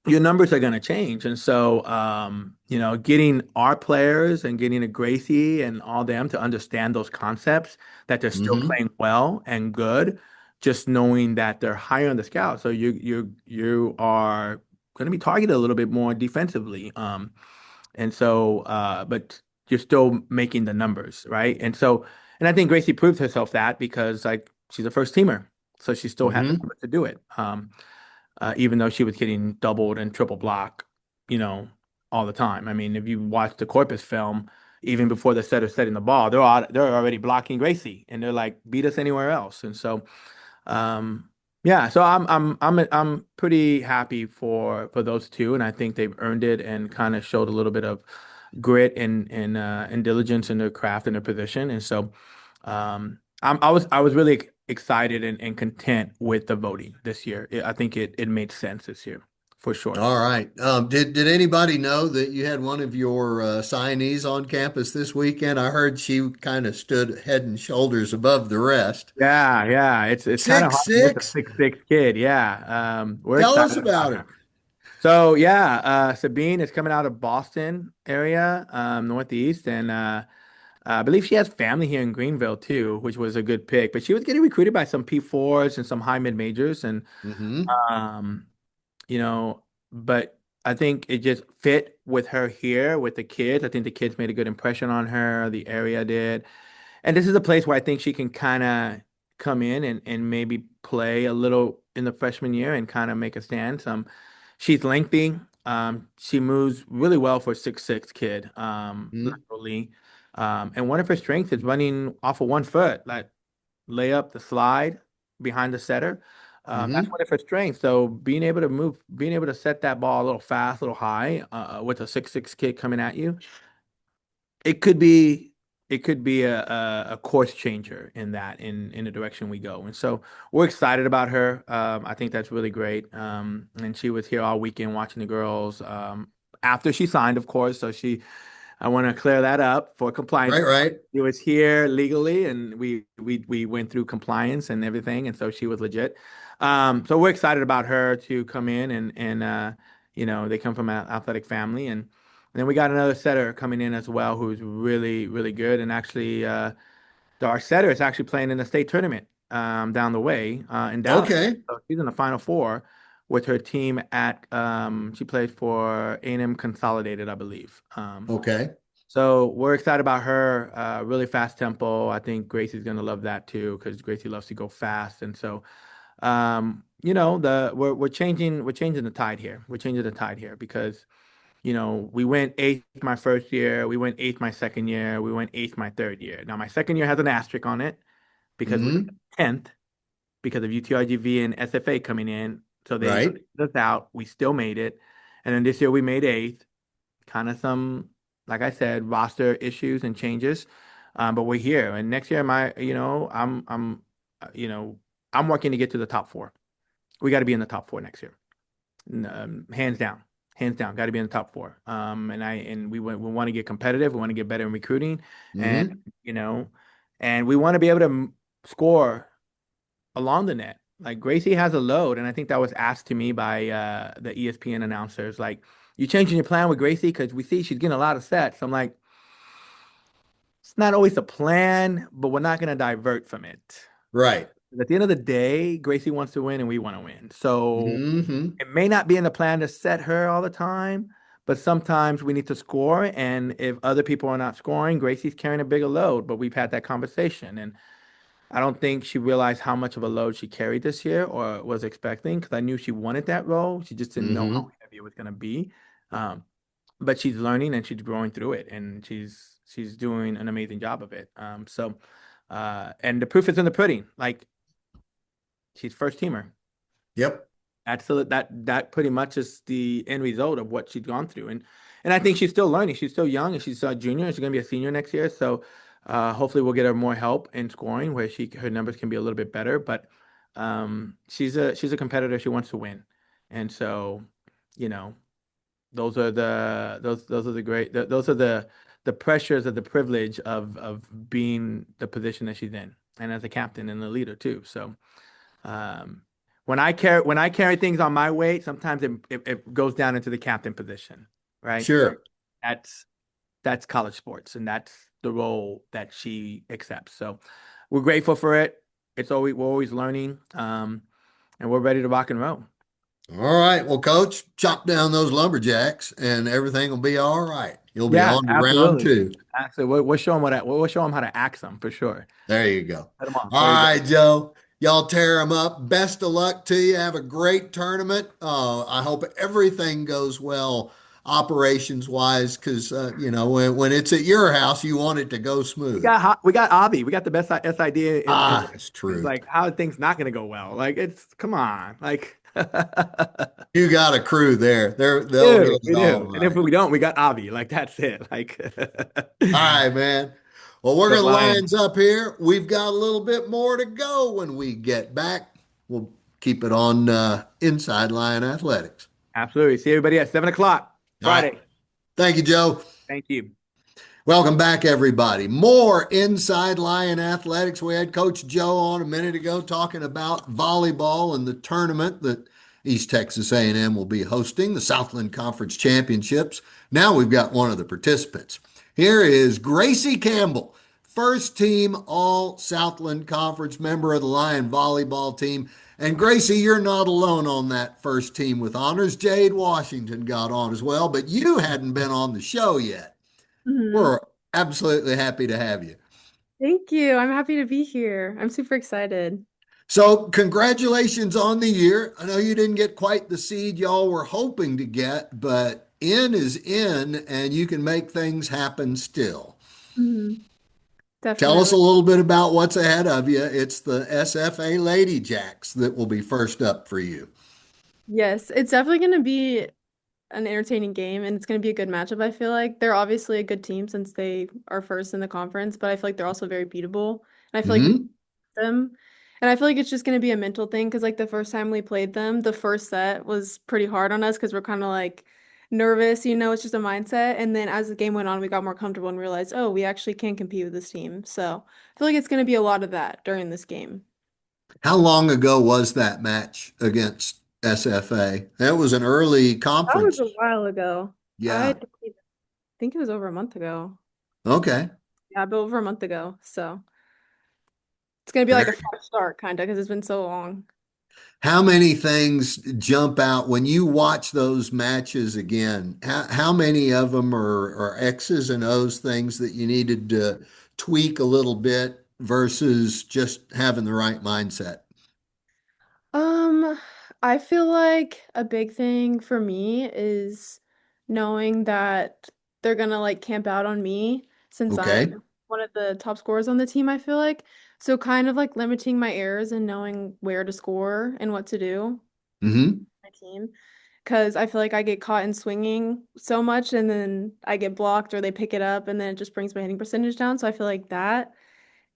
your numbers are going to change. And so, getting our players and getting a Gracie and all them to understand those concepts, that they're still Mm-hmm. playing well and good, just knowing that they're higher on the scout. So you are going to be targeted a little bit more defensively. But you're still making the numbers, right? And I think Gracie proved herself that because like she's a first teamer, so she still had the Mm-hmm. numbers to do it. Even though she was getting doubled and triple block, all the time. I mean, if you watch the Corpus film, even before the setter's setting the ball, they're already blocking Gracie, and they're like, beat us anywhere else. And so, yeah, so I'm pretty happy for those two, and I think they've earned it and kind of showed a little bit of grit and diligence in their craft and their position. And so, I was really excited and content with the voting this year. I think it made sense this year for sure. All right. Did anybody know that you had one of your signees on campus this weekend? I heard she kind of stood head and shoulders above the rest. Yeah. It's kind of hard Six to miss a six. 6'6" kid. Yeah. We're Tell us excited about about her. her. So yeah, Sabine is coming out of Boston area, Northeast, and I believe she has family here in Greenville too, which was a good pick. But she was getting recruited by some P4s and some high mid majors, and Mm-hmm. um, you know, but I think it just fit with her here with the kids. I think the kids made a good impression on her. The area did. And this is a place where I think she can kind of come in and maybe play a little in the freshman year and kind of make a stand. She's lengthy. She moves really well for a 6'6" kid, laterally. And one of her strengths is running off of 1 foot, like lay up the slide behind the setter. That's Mm-hmm. one of her strengths. So being able to set that ball a little fast, a little high, with a 6'6" kid coming at you, it could be a course changer in the direction we go. And so we're excited about her. I think that's really great. And she was here all weekend watching the girls. After she signed, of course. I want to clear that up for compliance. Right, right. She was here legally, and we went through compliance and everything, and so she was legit. So we're excited about her to come in and they come from an athletic family, and then we got another setter coming in as well who's really really good, and actually our setter is actually playing in the state tournament down the way in Dallas. Okay. So she's in the Final Four with her team at she plays for A&M Consolidated, I believe. Okay. So we're excited about her. Really fast tempo. I think Gracie's gonna love that too because Gracie loves to go fast. And so, we're changing the tide here. We're changing the tide here because we went eighth my first year, we went eighth my second year, we went eighth my third year. Now my second year has an asterisk on it because we Mm-hmm. were 10th because of UTRGV and SFA coming in. So they Right. us out. We still made it, and then this year we made eighth. Kind of some, like I said, roster issues and changes, but we're here. And next year, you know, I'm working to get to the top four. We got to be in the top four next year, hands down. Got to be in the top four. We want to get competitive. We want to get better in recruiting, and Mm-hmm. and we want to be able to score along the net. Like Gracie has a load, and I think that was asked to me by the ESPN announcers. Like, you changing your plan with Gracie because we see she's getting a lot of sets. I'm like, it's not always a plan, but we're not going to divert from it. Right. At the end of the day, Gracie wants to win, and we want to win. So Mm-hmm. it may not be in the plan to set her all the time, but sometimes we need to score. And if other people are not scoring, Gracie's carrying a bigger load. But we've had that conversation, and I don't think she realized how much of a load she carried this year or was expecting, because I knew she wanted that role. She just didn't know Mm-hmm. how heavy it was going to be. But she's learning and she's growing through it, and she's doing an amazing job of it. And the proof is in the pudding. Like, she's first teamer. Yep. That pretty much is the end result of what she's gone through, and I think she's still learning. She's still young, and she's a junior, and she's gonna be a senior next year. So hopefully we'll get her more help in scoring, where her numbers can be a little bit better. But she's a competitor. She wants to win, and so you know those are the those are the pressures of the privilege of being the position that she's in, and as a captain and a leader too. So. Um, when I carry things on my weight, sometimes it goes down into the captain position, right? Sure. That's that's college sports, and that's the role that she accepts. So we're grateful for it. We're always learning, and we're ready to rock and roll. All right. Well, coach, chop down those lumberjacks and everything will be all right. You'll be Yeah, on to round absolutely. two. Actually, we'll show them we'll show them how to axe them for sure. There you go. Set them off. All There you go. right, Joe. Y'all tear them up. Best of luck to you. Have a great tournament. I hope everything goes well operations wise because, when it's at your house, you want it to go smooth. We got Avi. We got the best idea It's it's true. like, how are things not going to go well? Like, come on. Like, You got a crew there. They'll get do. it We all do. And if right. we don't, we got Avi. Like, that's it. Like, All right, man. Well, we're go going to Lions. lines up here. We've got a little bit more to go when we get back. We'll keep it on Inside Lion Athletics. Absolutely. See everybody at 7 o'clock All right. Friday. Thank you, Joe. Thank you. Welcome back, everybody. More Inside Lion Athletics. We had Coach Joe on a minute ago talking about volleyball and the tournament that East Texas A&M will be hosting, the Southland Conference Championships. Now we've got one of the participants. Here is Gracie Campbell, first team All Southland Conference member of the Lion volleyball team. And Gracie, you're not alone on that first team with honors. Jade Washington got on as well, but you hadn't been on the show yet. Mhm. We're absolutely happy to have you. Thank you. I'm happy to be here. I'm super excited. So, congratulations on the year. I know you didn't get quite the seed y'all were hoping to get, but in is in, and you can make things happen still. Mhm. Tell us a Definitely. little bit about what's ahead of you. It's the SFA Lady Jacks that will be first up for you. Yes, it's definitely going to be an entertaining game and it's going to be a good matchup, I feel like. They're obviously a good team since they are first in the conference, but I feel like they're also very beatable. And I feel like we Hmm. them. And I feel like it's just going to be a mental thing because like the first time we played them, the first set was pretty hard on us because we're kind of like nervous, it's just a mindset. And then as the game went on, we got more comfortable and realized, oh, we actually can compete with this team. So I feel like it's going to be a lot of that during this game. How long ago was that match against SFA? That was an early That was conference. a while ago. I Yeah. think it was over a month ago. Okay. Yeah, but over a month ago. So it's gonna be like a Very fresh start, kind of, because it's been so long. How many things jump out when you watch those matches again? How many of them are X's and O's things that you needed to tweak a little bit versus just having the right mindset? Um, I feel like a big thing for me is knowing that they're gonna like camp out on me since Okay. I'm one of the top scorers on the team, I feel like. So kind of like limiting my errors and knowing where to score and what to do, Hmm. my team. Because I feel like I get caught in swinging so much and then I get blocked or they pick it up and then it just brings my hitting percentage down. So I feel like that.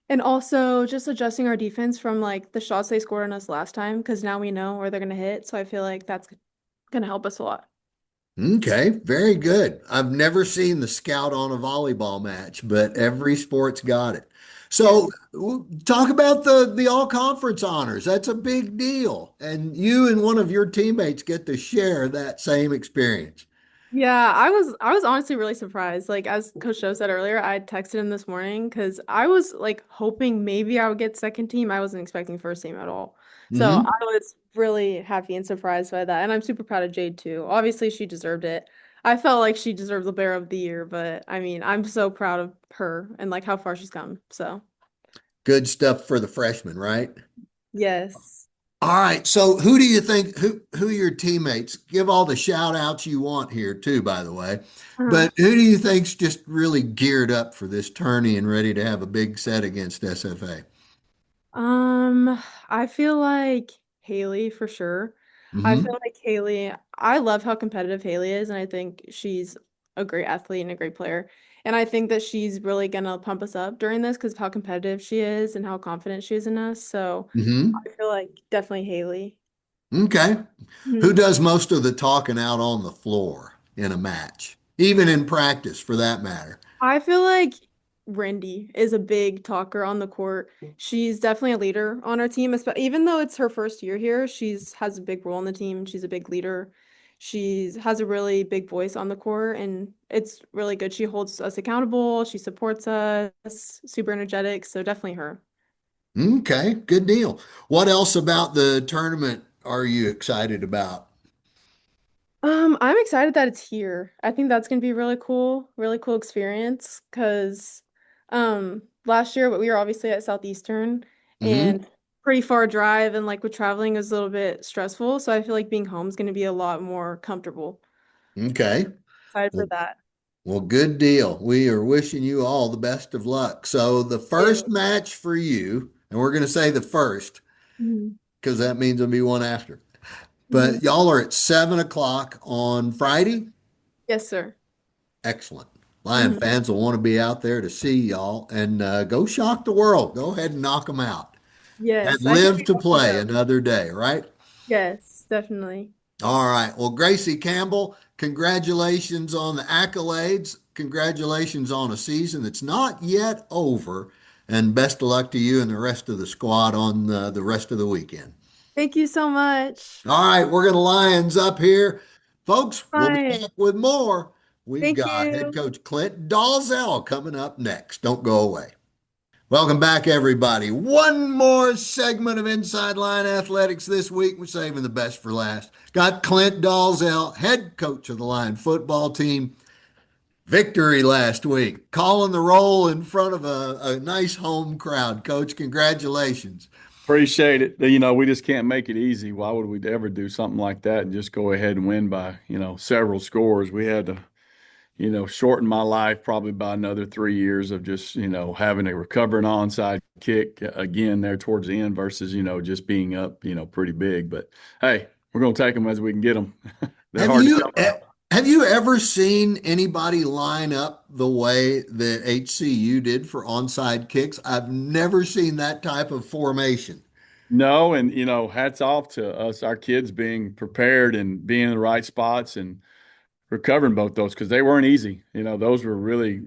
And also just adjusting our defense from like the shots they scored on us last time because now we know where they're going to hit. So I feel like that's going to help us a lot. Okay, very good. I've never seen the scout on a volleyball match, but every sport's got it. Yes. So talk about the all conference honors. That's a big deal. And you and one of your teammates get to share that same experience. Yeah, I was honestly really surprised. Like as Coach Joe said earlier, I texted him this morning because I was like hoping maybe I would get second team. I wasn't expecting first team at all. So I Hmm. was really happy and surprised by that. And I'm super proud of Jade too. Obviously, she deserved it. I felt like she deserved the Bear of the Year, but I mean, I'm so proud of her and like how far she's come. So Good stuff for the freshmen, right? Yes. All right. So who do you think who are your teammates? Give all the shout outs you want here too, by the way. Uh-huh. But who do you think's just really geared up for this tourney and ready to have a big set against SFA? I feel like Haley for sure. I feel Hmm. like Haley, I love how competitive Haley is, and I think she's a great athlete and a great player. And I think that she's really gonna pump us up during this because of how competitive she is and how confident she is in us. So Hmm. I feel like definitely Haley. Okay. Who Mhm. does most of the talking out on the floor in a match, even in practice for that matter? I feel like Randy is a big talker on the court. She's definitely a leader on our team, even though it's her first year here, she's has a big role in the team. She's a big leader. She has a really big voice on the court, and it's really good. She holds us accountable. She supports us, super energetic. So definitely her. Okay, good deal. What else about the tournament are you excited about? I'm excited that it's here. I think that's gonna be really cool experience because last year we were obviously at Southeastern Hmm. and pretty far drive and like with traveling is a little bit stressful. So I feel like being home is gonna be a lot more comfortable. Okay. Excited for Well, that. well, good deal. We are wishing you all the best of luck. So the first Ew. match for you, and we're going to say the first Mhm. because that means there'll be one after. Mhm. But y'all are at 7 o'clock on Friday. Yes, sir. Excellent. Lion Mhm. fans will want to be out there to see y'all and go shock the world. Go ahead and knock them out and Yes, I can't live wait to to watch you play go. another day, right? Yes, definitely. All right. Well, Gracie Campbell, congratulations on the accolades. Congratulations on a season that's not yet over. And best of luck to you and the rest of the squad on the rest of the weekend. Thank you so much. All right. We're going to Lions up here. Folks, we'll be Bye. back with more. We've Thank got head you. coach Clint Dolezel coming up next. Don't go away. Welcome back, everybody. One more segment of Inside Line Athletics this week. We're saving the best for last. Got Clint Dolezel, head coach of the Lion football team. Victory last week, calling the roll in front of a nice home crowd. Coach, congratulations. Appreciate it. You know, we just can't make it easy. Why would we ever do something like that and just go ahead and win by, several scores? We had to, shorten my life probably by another 3 years of just, having a recovering onside kick again there towards the end versus, just being up, pretty big. But hey, we're going to take them as we can get them. They're Have hard to you come by. have you ever seen anybody line up the way that HCU did for onside kicks? I've never seen that type of formation. No, and hats off to us, our kids being prepared and being in the right spots and recovering both those because they weren't easy. Those were really,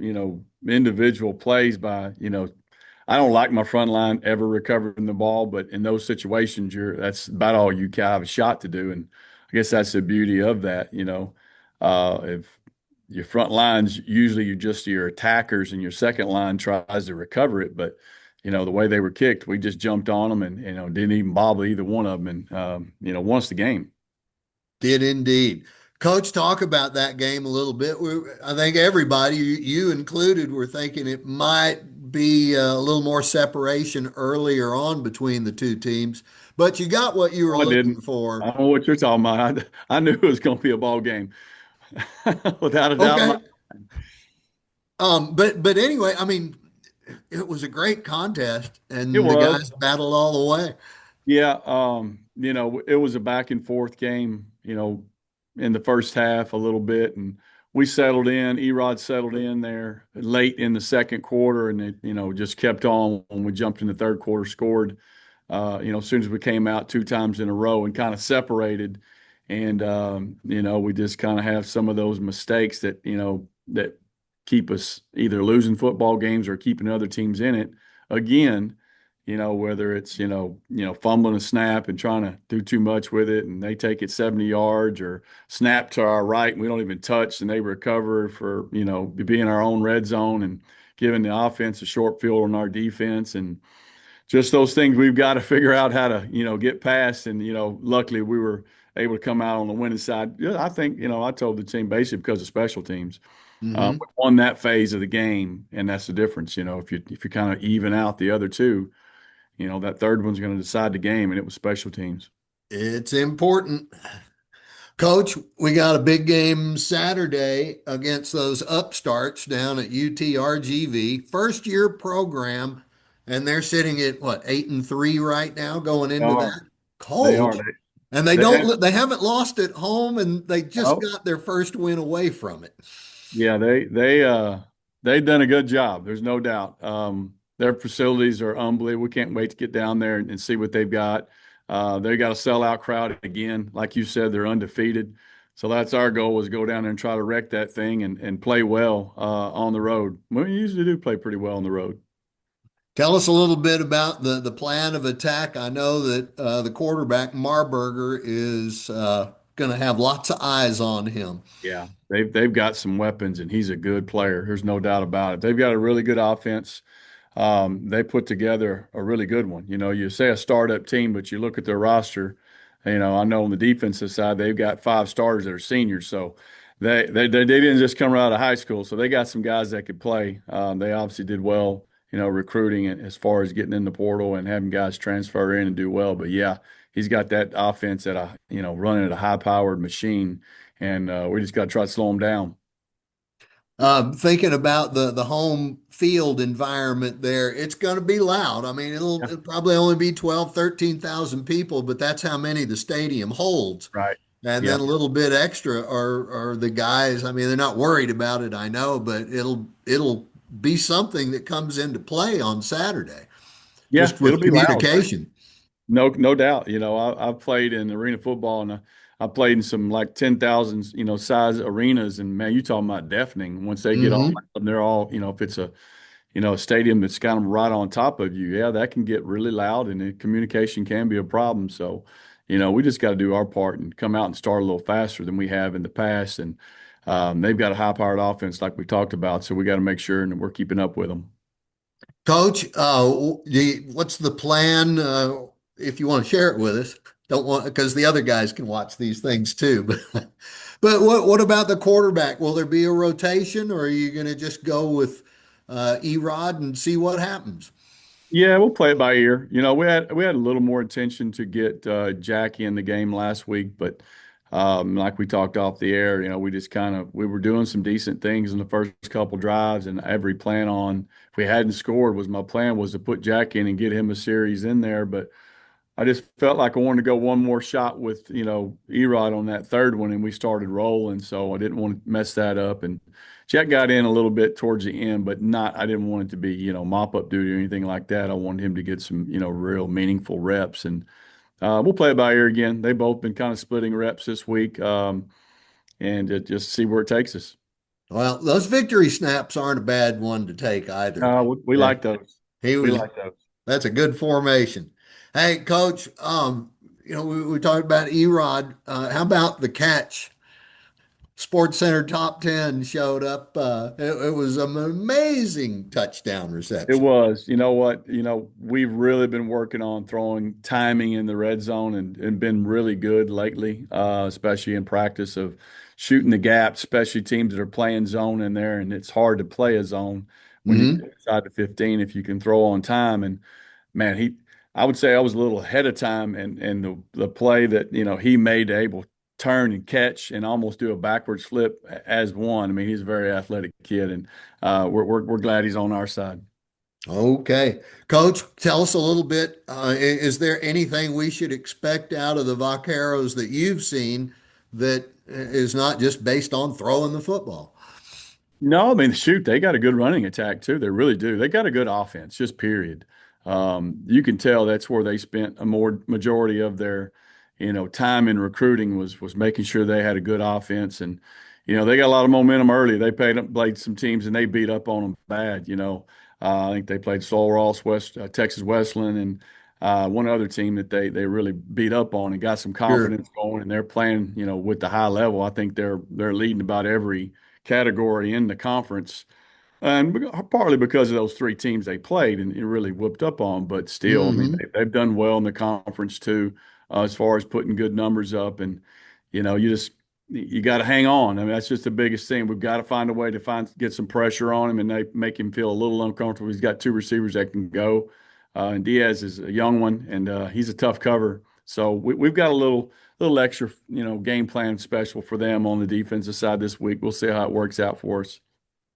individual plays by, I don't like my front line ever recovering the ball, but in those situations, that's about all you kind of have a shot to do. And I guess that's the beauty of that, if your front lines, usually you just your attackers and your second line tries to recover it. But, the way they were kicked, we just jumped on them and, didn't even bobble either one of them and, won us the game. Did indeed. Coach, talk about that game a little bit. I think everybody, you included, were thinking it might be a little more separation earlier on between the two teams, but you got what you were No, I looking didn't. for. I don't know what you're talking about. I knew it was going to be a ball game, without a doubt. Okay. But anyway, I mean, it was a great contest, It and the was. guys battled all the way. Yeah, it was a back and forth game, in the first half a little bit, and we settled in. Erod settled in there late in the second quarter, and it, just kept on when we jumped in the third quarter, scored. As soon as we came out 2 times in a row and kind of separated, and we just kind of have some of those mistakes that that keep us either losing football games or keeping other teams in it again. Whether it's, fumbling a snap and trying to do too much with it and they take it 70 yards or snap to our right and we don't even touch and they recover for, being our own red zone and giving the offense a short field on our defense. And just those things we've got to figure out how to, get past. And, luckily we were able to come out on the winning side. Yeah, I think, I told the team basically because of special teams. Hmm. We won that phase of the game, and that's the difference. If you kind of even out the other two, that third one's going to decide the game, and it was special teams. It's important. Coach, we got a big game Saturday against those upstarts down at UTRGV. First year program, and they're sitting at what, 8-3 right now going They into are. that. They are. Coach. And They have. they haven't lost at home and they just No. got their first win away from it. Yeah, they've done a good job. There's no doubt. Their facilities are unbelievable. We can't wait to get down there and see what they've got. They got a sellout crowd again. Like you said, they're undefeated. So that's our goal, is go down there and try to wreck that thing and play well on the road. We usually do play pretty well on the road. Tell us a little bit about the plan of attack. I know that the quarterback Marburger is going to have lots of eyes on him. Yeah, they've got some weapons, and he's a good player. There's no doubt about it. They've got a really good offense. They put together a really good one. You say a startup team, but you look at their roster. I know on the defensive side they've got 5 starters that are seniors, so they didn't just come right out of high school. So they got some guys that could play. They obviously did well, recruiting it as far as getting in the portal and having guys transfer in and do well. But yeah, he's got that offense running at a high-powered machine, and we just got to try to slow him down. Thinking about the home field environment there, it's going to be loud. I mean, it'll probably only be 12, 13,000 people, but that's how many the stadium holds. Right. And Yeah. then a little bit extra are the guys. I mean, they're not worried about it, I know, but it'll be something that comes into play on Saturday, Yeah, just it'll with be loud. communication. No doubt. I've played in arena football, and I played in some like 10,000, size arenas, and man, you talking about deafening. Once they get on, Hmm. they're all, if it's a stadium that's kind of right on top of you, yeah, that can get really loud, and communication can be a problem. So, we just got to do our part and come out and start a little faster than we have in the past. And they've got a high-powered offense like we talked about, so we got to make sure and we're keeping up with them. Coach, what's the plan? If you want to share it with us, don't want because the other guys can watch these things too. But what about the quarterback? Will there be a rotation, or are you going to just go with Erod and see what happens? Yeah, we'll play it by ear. We had a little more intention to get Jackie in the game last week, but like we talked off the air, we just we were doing some decent things in the first couple drives, and every plan on if we hadn't scored my plan was to put Jackie in and get him a series in there, but I just felt like I wanted to go one more shot with, Erod on that third one, and we started rolling. So I didn't want to mess that up. And Jack got in a little bit towards the end, but I didn't want it to be, mop up duty or anything like that. I wanted him to get some, real meaningful reps. And we'll play it by ear again. They've both been kind of splitting reps this week, and just see where it takes us. Well, those victory snaps aren't a bad one to take either. We Yeah, like those. he We was. like those. That's a good formation. Hey, Coach. We talked about Erod. How about the catch? Sports Center top 10 showed up. It was an amazing touchdown It reception. was. You know what? We've really been working on throwing timing in the red zone and been really good lately, especially in practice of shooting the gap, especially teams that are playing zone in there. And it's hard to play a zone when you're Hmm. inside the 15 if you can throw on time. And man, I would say I was a little ahead of time, and the play that, he made to able turn and catch and almost do a backwards flip as one. I mean, he's a very athletic kid, and we're glad he's on our side. Okay. Coach, tell us a little bit. Is there anything we should expect out of the Vaqueros that you've seen that is not just based on throwing the football? No, I mean, shoot, they got a good running attack too. They really do. They got a good offense, just period. You can tell that's where they spent a more majority of their, time in recruiting was making sure they had a good offense, and they got a lot of momentum early. They played some teams and they beat up on them bad. I think they played Sul Ross, Texas Wesleyan, and one other team that they really beat up on and got some Sure. confidence going. And they're playing, with the high level. I think they're leading about every category in the conference, and partly because of those 3 teams they played and it really whooped up on. But still, I mean, Hmm. they've done well in the conference too, as far as putting good numbers up. And you just you got to hang on. I mean, that's just the biggest thing. We've got to find a way to get some pressure on him and make him feel a little uncomfortable. He's got two receivers that can go, and Diaz is a young one, and he's a tough cover. So we've got a little extra, game plan special for them on the defensive side this week. We'll see how it works out for us.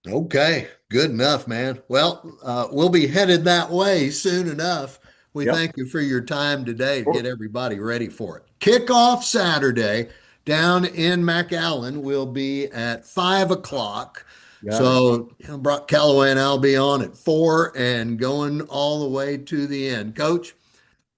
Okay, good enough, man. Well, we'll be headed that way soon enough. We Yep. thank you for your time today to get everybody ready for it. Kickoff Saturday down in McAllen will be at 5 o'clock. So Brock Calloway and I'll be on at 4 and going all the way to the end. Coach,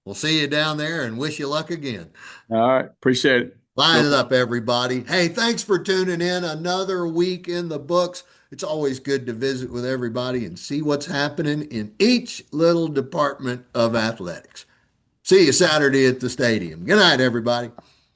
we'll see you down there and wish you luck again. All right. Appreciate it. Line it up, everybody. Hey, thanks for tuning in. Another week in the books. It's always good to visit with everybody and see what's happening in each little department of athletics. See you Saturday at the stadium. Good night, everybody.